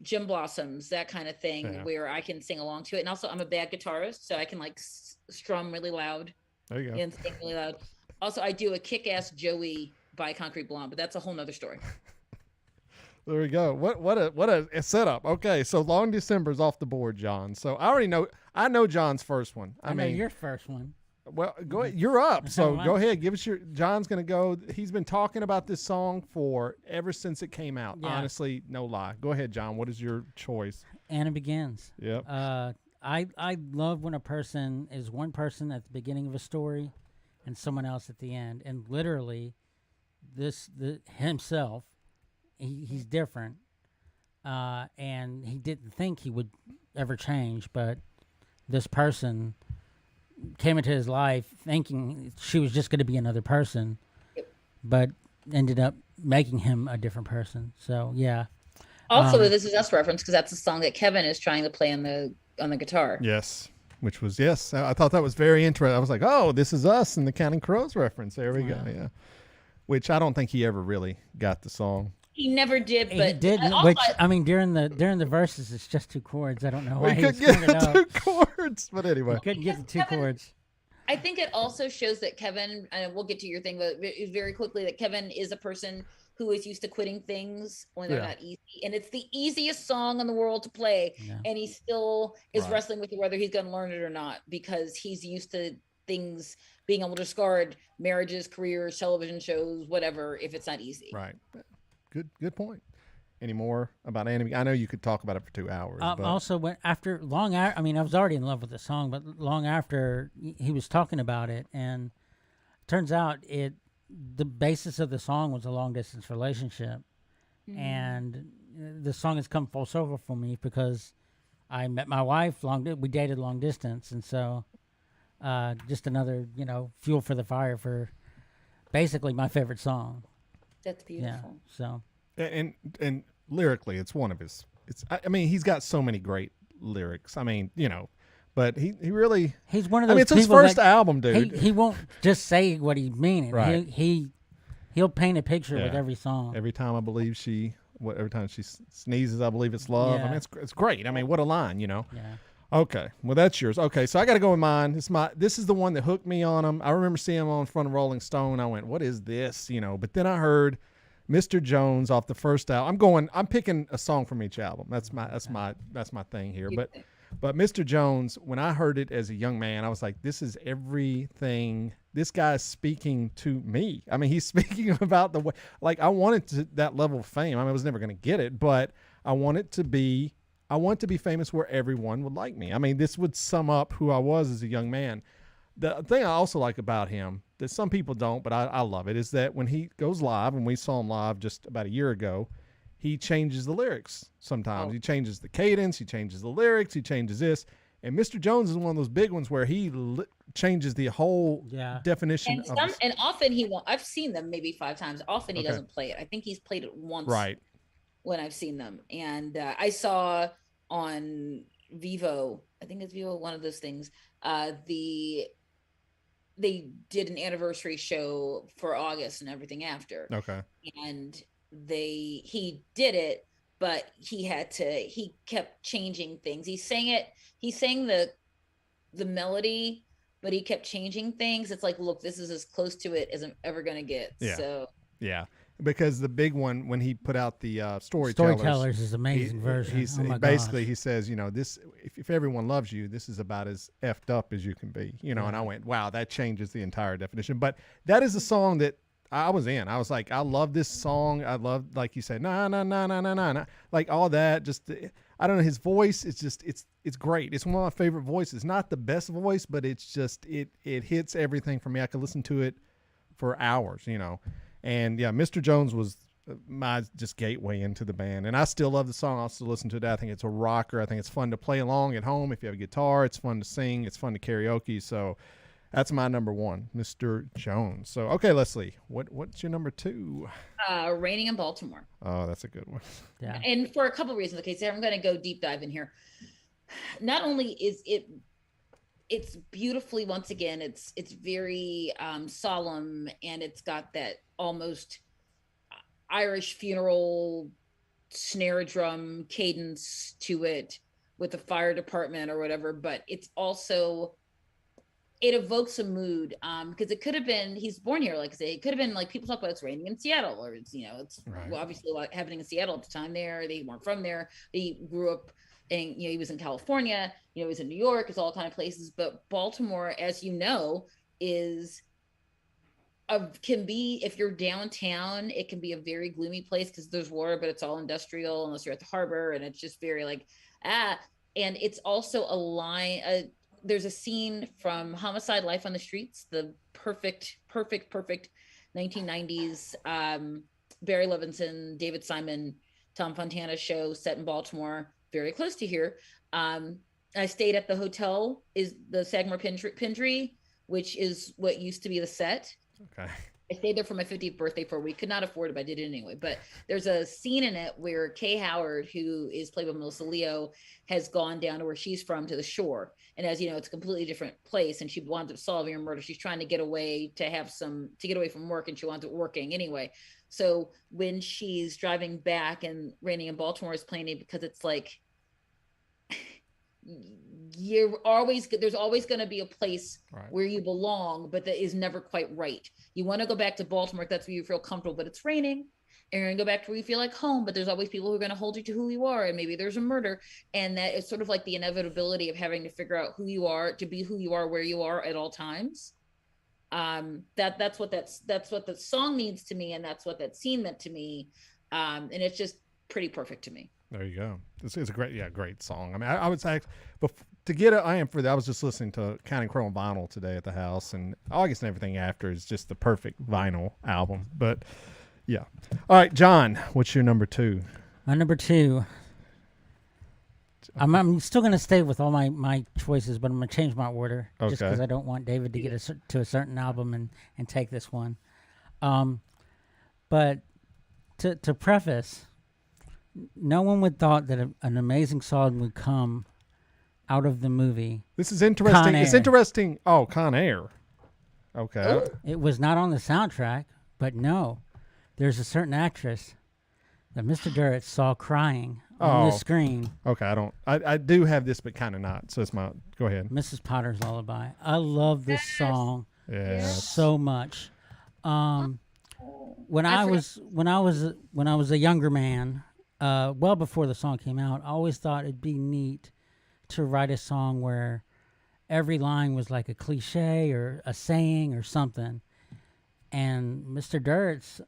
Jim Blossoms, that kind of thing, where I can sing along to it. And also, I'm a bad guitarist, so I can like strum really loud. There you go. And sing really loud. Also, I do a kick-ass Joey by Concrete Blonde, but that's a whole nother story. There we go. What a setup. Okay, so Long December's off the board, John. So I know John's first one. I know your first one. Well, go ahead. You're up. So go ahead. Give us John's going to go. He's been talking about this song ever since it came out. Yeah. Honestly, no lie. Go ahead, John. What is your choice? Anna Begins. Yep. I love when a person is one person at the beginning of a story and someone else at the end. And literally, himself, he's different. and he didn't think he would ever change, but this person came into his life thinking she was just going to be another person, but ended up making him a different person. So yeah. Also, This Is Us reference, because that's a song that Kevin is trying to play on the guitar. Yes. Which was, yes, I thought that was very interesting. I was like, oh, This Is Us and the Counting Crows reference. There we go. Yeah. Which I don't think he ever really got the song. He never did, but he didn't. Which I mean, during the verses, it's just 2 chords. I don't know why he couldn't get the 2 chords, but anyway, he couldn't get the 2 chords. I think it also shows that Kevin, and we'll get to your thing, but very quickly, that Kevin is a person who is used to quitting things when they're not easy, and it's the easiest song in the world to play, and he still is wrestling with whether he's going to learn it or not, because he's used to things being able to discard marriages, careers, television shows, whatever, if it's not easy. Right. Good point. Any more about Annie? I know you could talk about it for 2 hours. But... Also, I mean, I was already in love with the song, but long after he was talking about it, and turns out the basis of the song was a long distance relationship, and the song has come full circle for me because I met my wife we dated long distance, and so just another fuel for the fire for basically my favorite song. That's beautiful. Yeah, so and lyrically, it's one of his. I mean, he's got so many great lyrics. I mean, but he's one of those. I mean, it's his first album, dude. He won't just say what he's meaning. Right. He'll paint a picture with every song. Every time every time she sneezes, I believe it's love. Yeah. I mean, it's great. I mean, what a line, Yeah. Okay, well that's yours. Okay, so I got to go with mine. This is the one that hooked me on him. I remember seeing him on front of Rolling Stone. I went, "What is this?" But then I heard Mr. Jones off the first album. I'm picking a song from each album. That's my thing here. But Mr. Jones, when I heard it as a young man, I was like, "This is everything. This guy's speaking to me." I mean, he's speaking about the way. Like, I wanted that level of fame. I mean, I was never going to get it, but I want to be famous where everyone would like me. I mean, this would sum up who I was as a young man. The thing I also like about him that some people don't, but I love it, is that when he goes live, and we saw him live just about a year ago, he changes the lyrics sometimes. He changes the cadence, he changes the lyrics, he changes this. And Mr. Jones is one of those big ones where he changes the whole definition. And often he won't. I've seen them maybe 5 times. Often he doesn't play it. I think he's played it once. Right. When I've seen them. And I saw on Vivo, I think it's Vivo, one of those things, they did an anniversary show for August and everything after. Okay. And he did it, but he kept changing things. He sang the melody, but he kept changing things. It's like, look, this is as close to it as I'm ever going to get. Yeah. So yeah. Because the big one, when he put out the Storytellers is amazing version. He says, this, if everyone loves you, this is about as effed up as you can be, And I went, wow, that changes the entire definition. But that is a song that I was in. I was like, I love this song. I love, like you said, nah, like all that. Just, I don't know, his voice. It's just, it's great. It's one of my favorite voices. Not the best voice, but it's just, it hits everything for me. I could listen to it for hours, And yeah, Mr. Jones was my just gateway into the band. And I still love the song. I'll still listen to it. I think it's a rocker. I think it's fun to play along at home. If you have a guitar, it's fun to sing. It's fun to karaoke. So that's my number 1, Mr. Jones. So, okay, Leslie, what's your number 2? Raining in Baltimore. Oh, that's a good one. Yeah. And for a couple of reasons. Okay, so I'm going to go deep dive in here. Not only is it's beautifully, once again, it's very solemn, and it's got that almost Irish funeral snare drum cadence to it with the fire department or whatever, but it's also, it evokes a mood, because it could have been, he's born here, like I say, it could have been like people talk about it's raining in Seattle, or it's well, obviously a lot happening in Seattle at the time. They weren't from there. They grew up, and he was in California, he was in New York, it's all kind of places. But Baltimore, as can be, if you're downtown, it can be a very gloomy place because there's water, but it's all industrial unless you're at the harbor, and it's just very and it's also a line. There's a scene from Homicide: Life on the Streets, the perfect 1990s Barry Levinson, David Simon Tom Fontana's show set in Baltimore, very close to here. I stayed at the hotel, is the Sagamore Pindry, which is what used to be the set. Okay. I stayed there for my 50th birthday for a week. Could not afford it, but I did it anyway. But there's a scene in it where Kay Howard, who is played by Melissa Leo, has gone down to where she's from to the shore. And as you know, it's a completely different place. And she winds up solving a murder. She's trying to get away to get away from work, and she winds up working anyway. So when she's driving back and Raining in Baltimore is playing it, because it's like, there's always going to be a place where you belong, but that is never quite right. You want to go back to Baltimore, that's where you feel comfortable, but it's raining, and you're going to go back to where you feel like home, but there's always people who are going to hold you to who you are, and maybe there's a murder, and that is sort of like the inevitability of having to figure out who you are, to be who you are, where you are at all times. That's what the song means to me, and that's what that scene meant to me, and it's just pretty perfect to me. There you go. It's a great song. I mean, I would say, to get it, I was just listening to Counting Crow on vinyl today at the house, and August and Everything After is just the perfect vinyl album. But yeah. All right, John, what's your number 2? My number 2. I'm still going to stay with all my choices, but I'm going to change my order just because I don't want David to get to a certain album and take this one. But to preface, no one would thought that an amazing song would come out of the movie. This is interesting. It's interesting. Oh, Con Air. Okay. It was not on the soundtrack, but no. There's a certain actress that Mr. Durrett saw crying on the screen. Okay, I do have this, but kind of not. So go ahead. Mrs. Potter's Lullaby. I love this song so much. When I was a younger man, well before the song came out, I always thought it'd be neat to write a song where every line was like a cliche or a saying or something. And Mr. Durrett's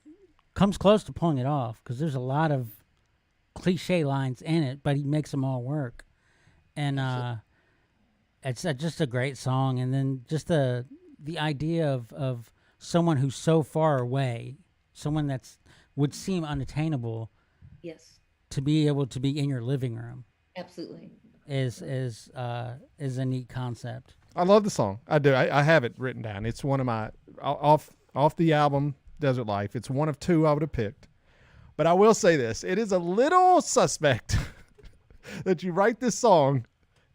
comes close to pulling it off, because there's a lot of cliche lines in it, but he makes them all work. And it's just a great song. And then just the idea of someone who's so far away, someone that's would seem unattainable, to be able to be in your living room, absolutely, is a neat concept. I love the song. I do. I have it written down. It's one of my off the album Desert Life. It's one of 2 I would have picked. But I will say this: it is a little suspect that you write this song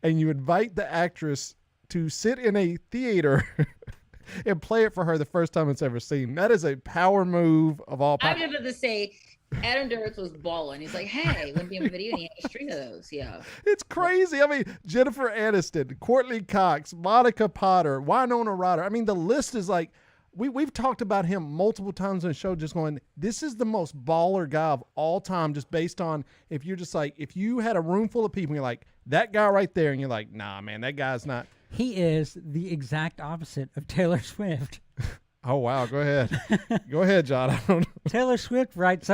and you invite the actress to sit in a theater and play it for her the first time it's ever seen. That is a power move of all power. I was about to say, Adam Duritz was balling. He's like, hey, wouldn't be in a video, and he had a string of those. Yeah. It's crazy. I mean, Jennifer Aniston, Courtney Cox, Monica Potter, Winona Ryder. I mean, the list is like, we've talked about him multiple times on the show, just going, this is the most baller guy of all time, just based on, if you're just like, if you had a room full of people, you're like, that guy right there, and you're like, nah, man, that guy's not. He is the exact opposite of Taylor Swift. Oh, wow. Go ahead. Go ahead, John. I don't know. Taylor Swift writes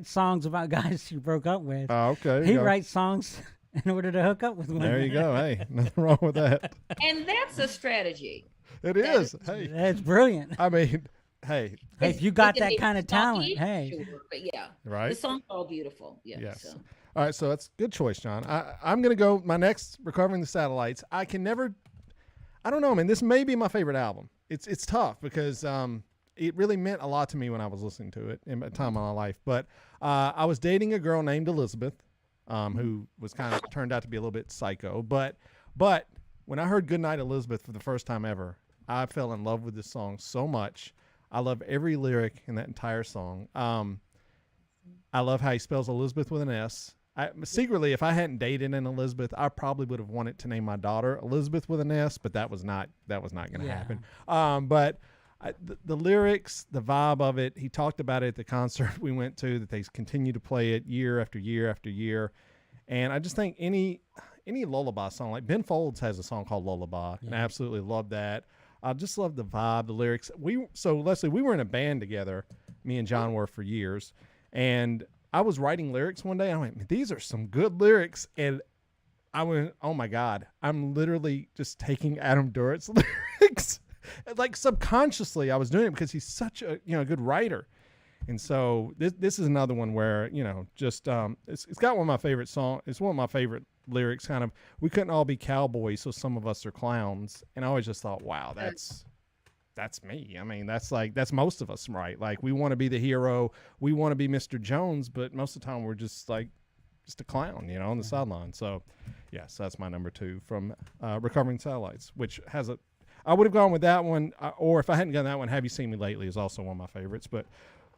songs about guys she broke up with. Oh, okay. He writes songs in order to hook up with women. There you go. Hey, nothing wrong with that. And that's a strategy. It is. Hey. That's brilliant. I mean, hey. Hey, if you got that kind of talent, hey. Sure, but yeah. Right. The song's all beautiful. Yeah. Yes. So. All right, so that's a good choice, John. I'm going to go, my next, Recovering the Satellites. I don't know, man. This may be my favorite album. It's tough because it really meant a lot to me when I was listening to it in a time of my life. But I was dating a girl named Elizabeth, who was kind of turned out to be a little bit psycho. But when I heard Goodnight Elizabeth for the first time ever, I fell in love with this song so much. I love every lyric in that entire song. I love how he spells Elizabeth with an S. Secretly, if I hadn't dated an Elizabeth, I probably would have wanted to name my daughter Elizabeth with an S, but that was not going to happen. But the lyrics, the vibe of it, he talked about it at the concert we went to, that they continue to play it year after year after year. And I just think any lullaby song, like Ben Folds has a song called Lullaby, and I absolutely love that. I just love the vibe, the lyrics. So Leslie, we were in a band together, me and John were, for years, and I was writing lyrics one day, and I went, these are some good lyrics. And I went, oh my God, I'm literally just taking Adam Duritz lyrics. Like subconsciously I was doing it because he's such a good writer. And so this is another one where, just it's got one of my favorite songs. It's one of my favorite lyrics, kind of, we couldn't all be cowboys, so some of us are clowns. And I always just thought, wow, that's me. I mean, that's most of us, right? Like, we want to be the hero. We want to be Mr. Jones, but most of the time we're just a clown, on the sideline. So, yes, that's my number 2 from Recovering Satellites, which has I would have gone with that one, or if I hadn't done that one, Have You Seen Me Lately is also one of my favorites. But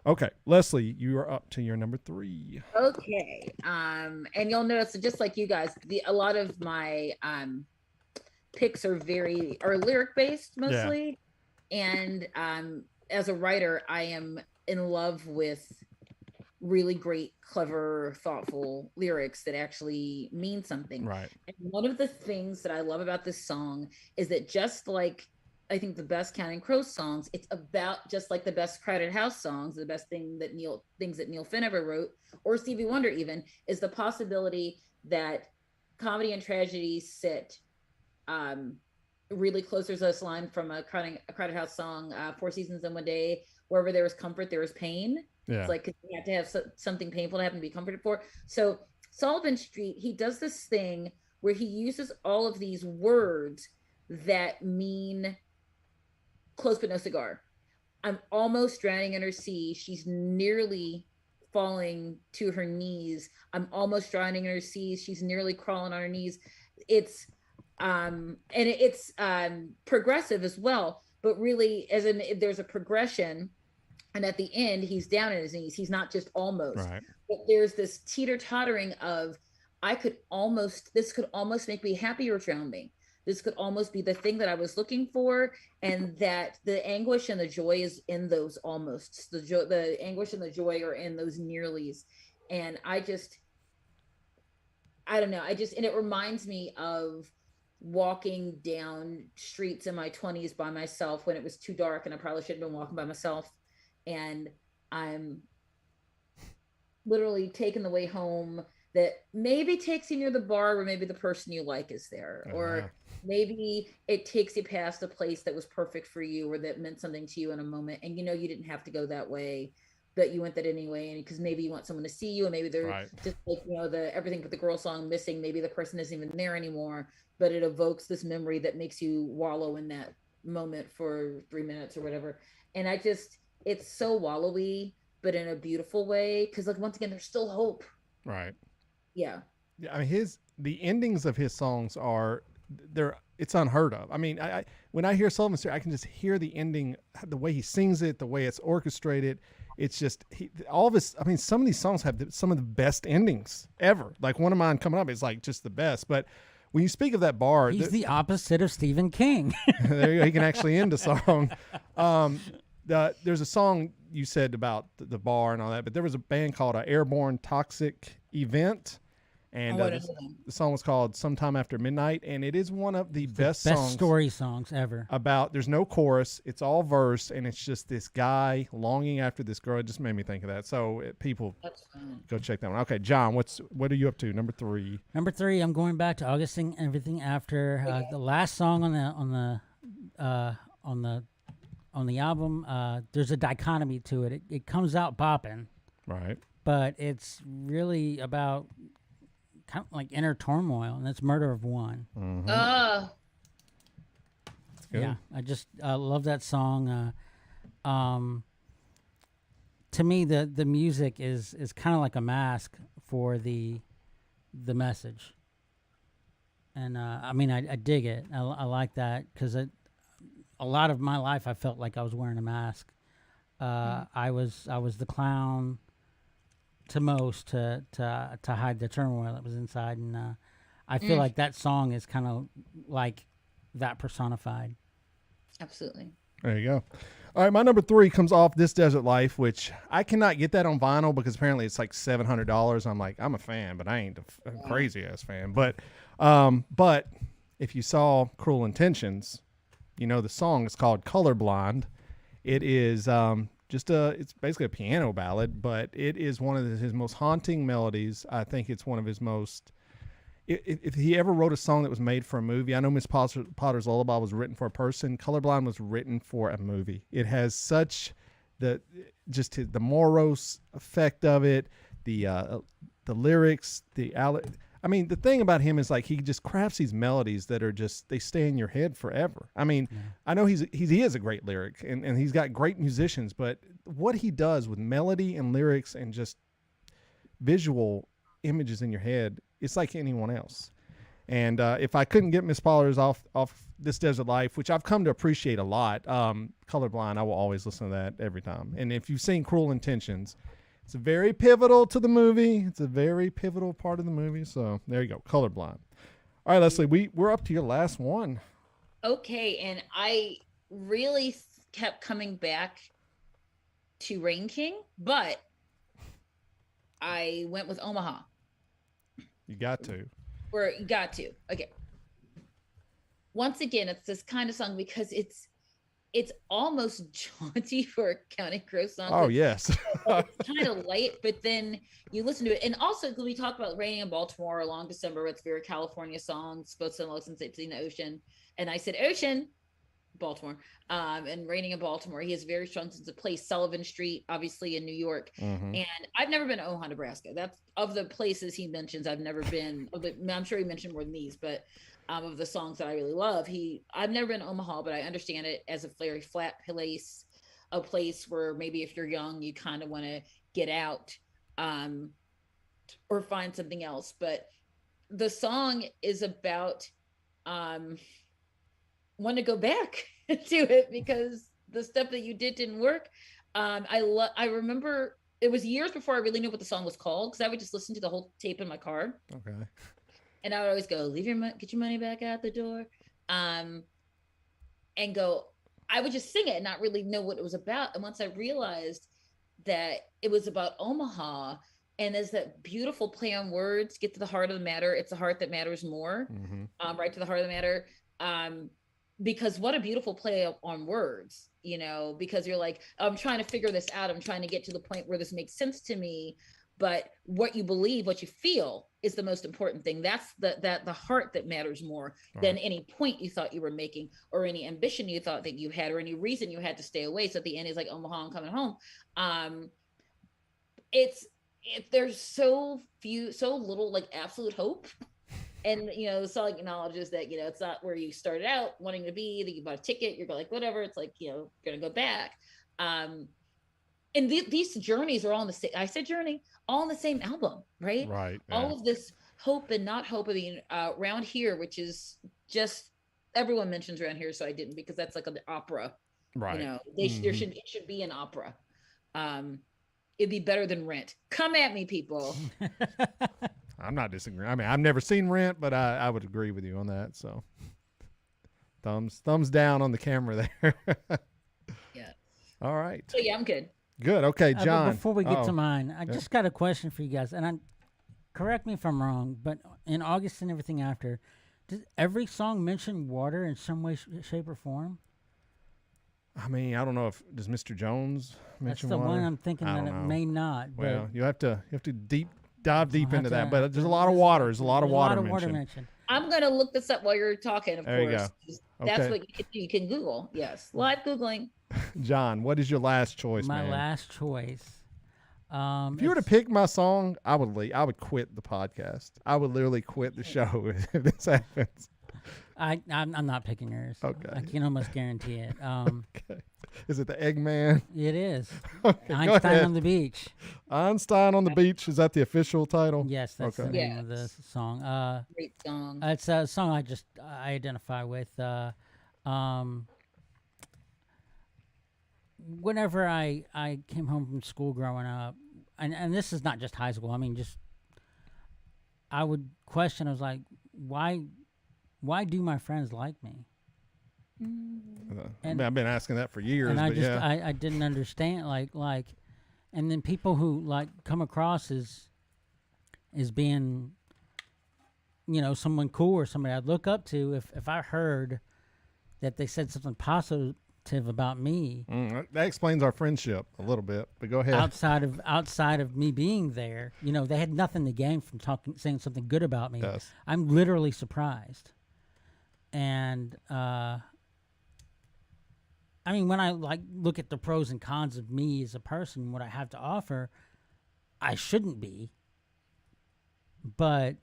okay, Leslie, you are up to your number 3. Okay. And you'll notice, just like you guys, a lot of my picks are lyric based mostly. Yeah. And as a writer, I am in love with really great, clever, thoughtful lyrics that actually mean something. Right. And one of the things that I love about this song is that, just like I think the best Counting Crows songs, it's about, just like the best Crowded House songs, the best things that Neil Finn ever wrote, or Stevie Wonder even, is the possibility that comedy and tragedy sit really close. There's this line from a Crowded House song, 4 Seasons and One Day: wherever there is comfort, there is pain. Yeah. It's like, 'cause you have to have something painful to happen to be comforted for. So Sullivan Street, he does this thing where he uses all of these words that mean close but no cigar. I'm almost drowning in her sea. She's nearly falling to her knees. I'm almost drowning in her sea. She's nearly crawling on her knees. It's progressive as well, but really, as in, there's a progression. And at the end, he's down on his knees. He's not just almost. Right. But there's this teeter-tottering of, this could almost make me happy or drown me. This could almost be the thing that I was looking for. And that the anguish and the joy is in those almosts. The anguish and the joy are in those nearlies. And I don't know. And it reminds me of walking down streets in my 20s by myself when it was too dark and I probably shouldn't have been walking by myself. And I'm literally taking the way home that maybe takes you near the bar where maybe the person you like is there, or maybe it takes you past a place that was perfect for you or that meant something to you in a moment. And you didn't have to go that way, but you went that anyway. And because maybe you want someone to see you, and maybe they're just like, the Everything But the Girl song missing. Maybe the person isn't even there anymore, but it evokes this memory that makes you wallow in that moment for 3 minutes or whatever. And it's so wallowy, but in a beautiful way. Because, like, once again, there's still hope. Right. Yeah. I mean, the endings of his songs it's unheard of. I mean, when I hear Sullivan Street, I can just hear the ending, the way he sings it, the way it's orchestrated. It's just some of these songs have some of the best endings ever. Like, one of mine coming up is like just the best. But when you speak of that bar, he's the opposite of Stephen King. There you go. He can actually end a song. There's a song you said about the bar and all that, but there was a band called Airborne Toxic Event, and the song was called Sometime After Midnight, and it is one of the best story songs ever. There's no chorus, it's all verse, and it's just this guy longing after this girl. It just made me think of that. So people, go check that one. Okay, John, what are you up to? Number 3. Number 3, I'm going back to August and Everything After. The last song on the album, there's a dichotomy to it. It comes out bopping, right? But it's really about kind of like inner turmoil, and that's Murder of One. Mm-hmm. That's good. Yeah, I just love that song. To me, the music is kind of like a mask for the message, and I dig it. I like that because a lot of my life, I felt like I was wearing a mask. I was the clown to most to hide the turmoil that was inside, and I feel like that song is kind of like that personified. Absolutely. There you go. All right, my number 3 comes off This Desert Life, which I cannot get that on vinyl because apparently it's like $700. I'm like, I'm a fan, but I ain't a crazy ass fan. But if you saw Cruel Intentions, the song is called Colorblind. It is it's basically a piano ballad, but it is one of his most haunting melodies. I think it's one of his most, if he ever wrote a song that was made for a movie, I know Miss Potter's Lullaby was written for a person. Colorblind was written for a movie. It has such the morose effect of it, the lyrics, I mean, the thing about him is like he just crafts these melodies that are just, they stay in your head forever. I mean, I know he is a great lyric and he's got great musicians, but what he does with melody and lyrics and just visual images in your head, it's like anyone else. And if I couldn't get Miss Pollers off This Desert Life, which I've come to appreciate a lot, Colorblind, I will always listen to that every time. And if you've seen Cruel Intentions, it's very pivotal to the movie. It's a very pivotal part of the movie. So there you go, Colorblind. All right, Leslie, we're up to your last one. Okay, and I really kept coming back to Rain King, but I went with Omaha. You got to. Okay. Once again, it's this kind of song because it's almost jaunty for a Counting Crow song. Oh, yes. It's kind of light, but then you listen to it. And also, because we talked about Raining in Baltimore, a Long December, it's a very California song, supposed to look since it's in the ocean. And I said, ocean, Baltimore. And Raining in Baltimore, he has very strong sense of place. Sullivan Street, obviously in New York. Mm-hmm. And I've never been to Omaha, Nebraska. That's of the places he mentions, I've never been. I'm sure he mentioned more than these, but of the songs that I really love, I've never been to Omaha, but I understand it as a very flat place, a place where maybe if you're young, you kind of want to get out or find something else. But the song is about want to go back to it because the stuff that you didn't work. I remember it was years before I really knew what the song was called, because I would just listen to the whole tape in my car. Okay. And I would always go, get your money back out the door. And go, I would just sing it and not really know what it was about. And once I realized that it was about Omaha, and there's that beautiful play on words, get to the heart of the matter. It's the heart that matters more. Mm-hmm. Right to the heart of the matter. Because what a beautiful play on words, because you're like, I'm trying to figure this out. I'm trying to get to the point where this makes sense to me. But what you believe, what you feel is the most important thing. That's the heart that matters more than any point you thought you were making, or any ambition you thought that you had, or any reason you had to stay away. So at the end, it's like Omaha, I'm coming home. There's so little like absolute hope. And, the song acknowledges that, it's not where you started out wanting to be, that you bought a ticket, you're like, whatever. It's like, you're going to go back. And these journeys are all in the same, I said journey, all in the same album, right? Right. All of this hope and not hope. I mean, Round Here, which is just, everyone mentions Round Here, so I didn't, because that's like an opera. Right. It should be an opera. It'd be better than Rent. Come at me, people. I'm not disagreeing. I mean, I've never seen Rent, but I would agree with you on that. So thumbs down on the camera there. Yeah. All right. So yeah, I'm good. Good. Okay, John. Before we get to mine, I just got a question for you guys, and correct me if I'm wrong, but in August and everything after, does every song mention water in some way, shape, or form? I mean, I don't know if does Mr. Jones mention water? That's the one I'm thinking that it may not. Well, you have to dive deep into that, but there's a lot of water. There's a lot of water mentioned. I'm gonna look this up while you're talking. Of there course, you go. That's what you can Google. Yes, live Googling. John, what is your last choice? My last choice. If you were to pick my song, I would leave. I would quit the podcast. I would literally quit the show if this happens. I'm not picking yours. Okay. I can almost guarantee it. Okay. Is it the Eggman? It is. Okay, Einstein on the Beach. Einstein on the Beach. Is that the official title? Yes, that's the name of the song. Great song. It's a song I identify with. Whenever I came home from school growing up, and this is not just high school. I mean, I would question. I was like, why do my friends like me? And I've been asking that for years. And I didn't understand like, and then people who come across as being, someone cool or somebody I'd look up to. If I heard that they said something positive about me, that explains our friendship a little bit. But go ahead. Outside of me being there, they had nothing to gain from saying something good about me. Yes. I'm literally surprised. And I mean, when I look at the pros and cons of me as a person, what I have to offer, I shouldn't be. But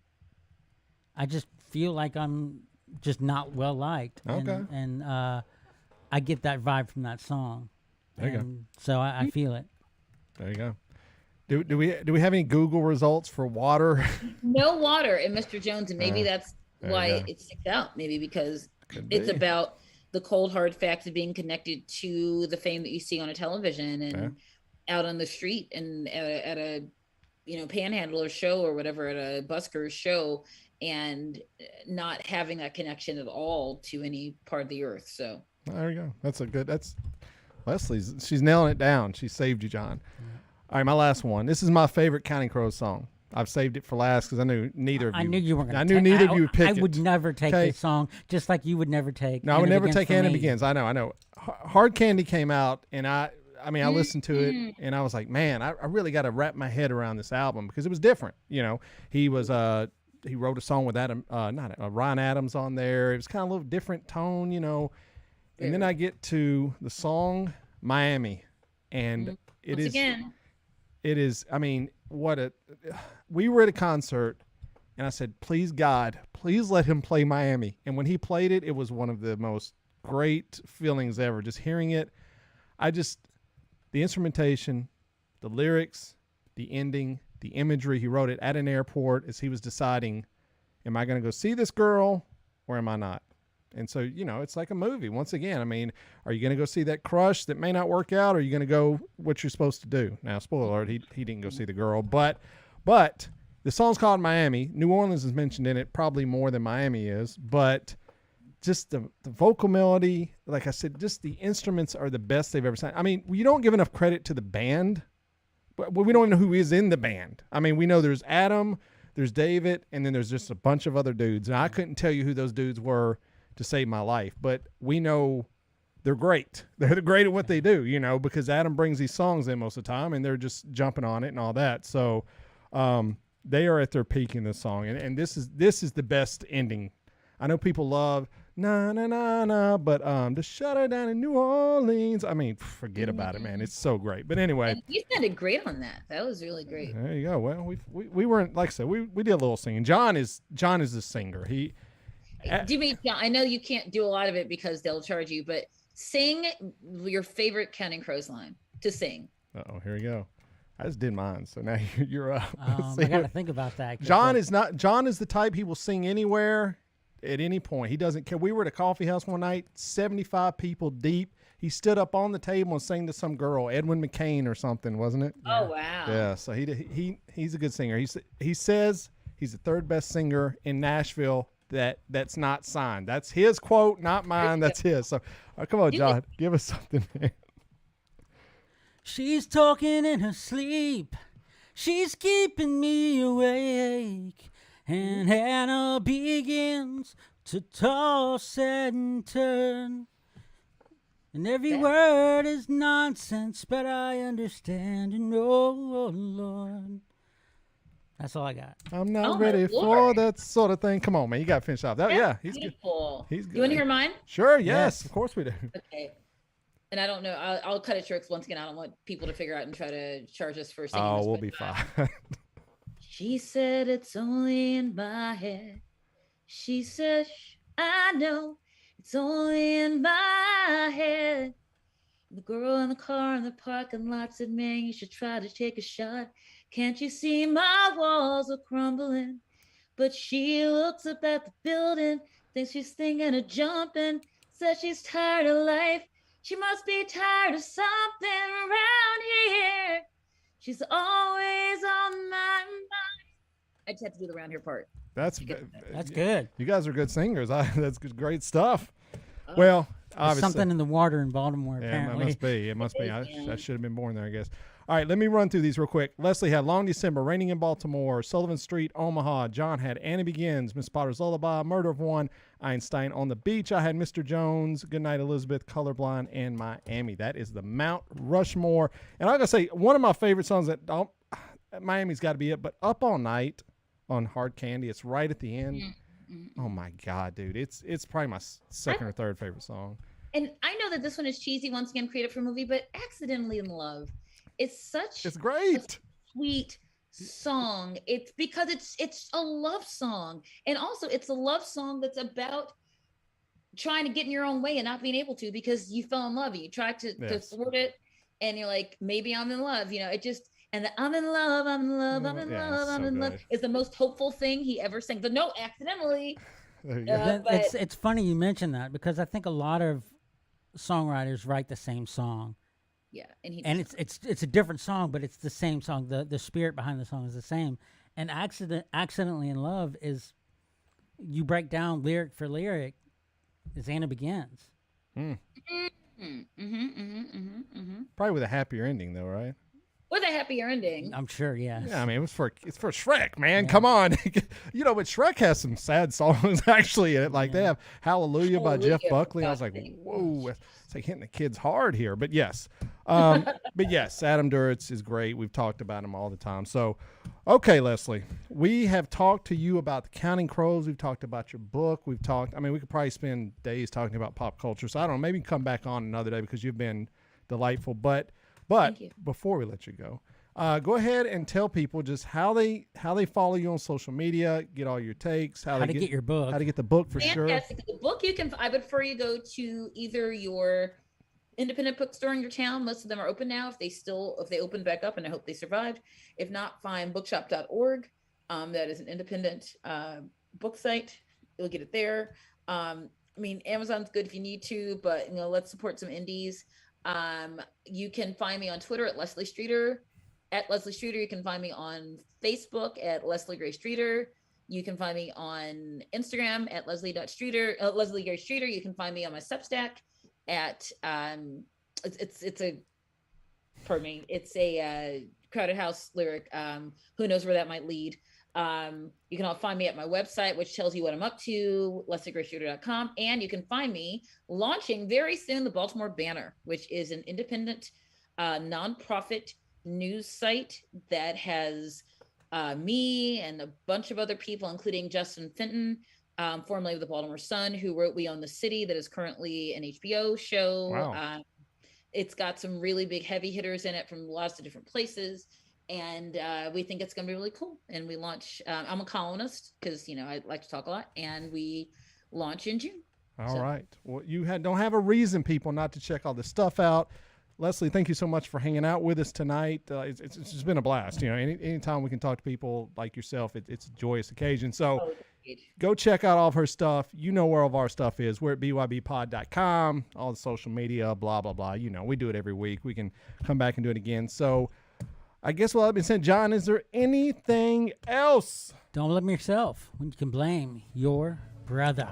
I just feel like I'm just not well liked. Okay. And I get that vibe from that song. There you go. So I feel it. There you go. Do we have any Google results for water? No water in Mr. Jones, and maybe that's why go. it sticks out. Maybe because Could it's be. about the cold hard fact of being connected to the fame that you see on a television and out on the street and at a panhandler show or whatever, at a busker show, and not having that connection at all to any part of the earth. So there you go. That's Leslie's. She's nailing it down. She saved you, John. All right, my last one. This is my favorite Counting Crows song. I've saved it for last because I knew neither of you. I knew you weren't going to. I knew neither of you would pick it. I would never take this song, just like you would never take. No, I would never take Anna Begins. I know. Hard Candy came out, and I listened to it, and I was like, man, I really got to wrap my head around this album because it was different. He wrote a song with Ryan Adams on there. It was kind of a little different tone, And then I get to the song Miami, and it is. I mean, we were at a concert, and I said, please God, please let him play Miami. And when he played it, it was one of the most great feelings ever. Just hearing it, the instrumentation, the lyrics, the ending, the imagery. He wrote it at an airport as he was deciding, am I going to go see this girl or am I not? And so, it's like a movie. Once again, I mean, are you going to go see that crush that may not work out? Or are you going to go what you're supposed to do? Now, spoiler alert, he didn't go see the girl. But the song's called Miami. New Orleans is mentioned in it probably more than Miami is. But just the vocal melody, like I said, just the instruments are the best they've ever sounded. I mean, you don't give enough credit to the band. But we don't even know who is in the band. I mean, we know there's Adam, there's David, and then there's just a bunch of other dudes. And I couldn't tell you who those dudes were to save my life, but we know they're great. They're great at what they do, because Adam brings these songs in most of the time and they're just jumping on it and all that. So they are at their peak in this song. And this is the best ending. I know people love na na na na, but to shut her down in New Orleans, I mean, forget about it, man. It's so great. But anyway, and you sounded great on that. That was really great. There you go. Well, we weren't, like I said, we did a little singing. John is the singer. Do me, John, I know you can't do a lot of it because they'll charge you, but sing your favorite Counting Crows line to sing. Uh-oh, here we go. I just did mine, so now you're up. I got to think about that. John is the type, he will sing anywhere at any point. He doesn't care. We were at a coffee house one night, 75 people deep. He stood up on the table and sang to some girl, Edwin McCain or something, wasn't it? Oh, wow. Yeah, so he's a good singer. He says he's the third best singer in Nashville that's not signed. That's his quote, not mine. That's his. So come on, John, give us something. She's talking in her sleep. She's keeping me awake. And Hannah begins to toss and turn. And every word is nonsense, but I understand and oh, Lord. That's all I got. I'm not ready for that sort of thing. Come on, man. You got to finish off. He's beautiful. He's good. You want to hear mine? Sure, yes. Of course we do. Okay. And I don't know. I'll cut it short 'cause once again, I don't want people to figure out and try to charge us for singing. Oh, we'll be fine. She said it's only in my head. She said, I know it's only in my head. The girl in the car in the parking lot said, man, you should try to take a shot. Can't you see my walls are crumbling? But she looks up at the building, thinks she's thinking of jumping, says she's tired of life. She must be tired of something around here. She's always on my mind. I just have to do the round here part. That's good. You guys are good singers. That's great stuff. Well, obviously. There's something in the water in Baltimore, apparently. It must be. I should have been born there, I guess. All right, let me run through these real quick. Leslie had Long December, Raining in Baltimore, Sullivan Street, Omaha. John had Annie Begins, Miss Potter's Lullaby, Murder of One, Einstein on the Beach. I had Mr. Jones, Goodnight Elizabeth, Colorblind, and Miami. That is the Mount Rushmore. And I'm going to say, one of my favorite songs Miami's got to be it, but Up All Night on Hard Candy, it's right at the end. Oh, my God, dude. It's probably my second or third favorite song. And I know that this one is cheesy, once again, created for a movie, but Accidentally in Love is such It's great. a sweet song. It's because it's a love song. And also it's a love song that's about trying to get in your own way and not being able to because you fell in love. You tried to thwart it and you're like, maybe I'm in love. You know, it just, and the I'm in love, I'm in love, I'm in love, I'm in love is the most hopeful thing he ever sang. The note accidentally. It's funny you mentioned that because I think a lot of songwriters write the same song. Yeah, and it's a different song, but it's the same song. The spirit behind the song is the same. And Accidentally in Love is, you break down lyric for lyric, as Anna begins. Probably with a happier ending, though, right? With a happier ending. I'm sure, yes. Yeah, I mean, it's for Shrek, man. Yeah. Come on. You know, but Shrek has some sad songs, actually. Like, they have Hallelujah by Jeff Buckley. I was like, whoa, it's like hitting the kids hard here. But yes. Adam Duritz is great. We've talked about him all the time. So, okay, Leslie, we have talked to you about the Counting Crows. We've talked about your book. We could probably spend days talking about pop culture. So, I don't know, maybe come back on another day because you've been delightful. But before we let you go, go ahead and tell people just how they follow you on social media, get all your takes, how to get your book, how to get the book for sure. The book I would prefer you go to either your independent bookstore in your town. Most of them are open now. If they open back up, and I hope they survived. If not, find bookshop.org. That is an independent book site. You'll get it there. Amazon's good if you need to, but let's support some indies. You can find me on Twitter at Leslie Streeter. At Leslie Streeter. You can find me on Facebook at Leslie Gray Streeter. You can find me on Instagram at Leslie.Streeter, Leslie Gray Streeter. You can find me on my Substack at it's a Crowded House lyric. Who knows where that might lead. You can all find me at my website, which tells you what I'm up to, lesliegrayshooter.com. And you can find me launching very soon the Baltimore Banner, which is an independent nonprofit news site that has me and a bunch of other people, including Justin Fenton, formerly of the Baltimore Sun, who wrote We Own the City, that is currently an HBO show. Wow. It's got some really big heavy hitters in it from lots of different places. And we think it's going to be really cool. And we launch, I'm a columnist because, I like to talk a lot. And we launch in June. All right. Well, you don't have a reason, people, not to check all this stuff out. Leslie, thank you so much for hanging out with us tonight. It's just been a blast. Anytime we can talk to people like yourself, it's a joyous occasion. So go check out all of her stuff. You know where all of our stuff is. We're at bybpod.com, all the social media, blah, blah, blah. We do it every week. We can come back and do it again. So I guess with all that being said, John, is there anything else? Don't blame yourself when you can blame your brother.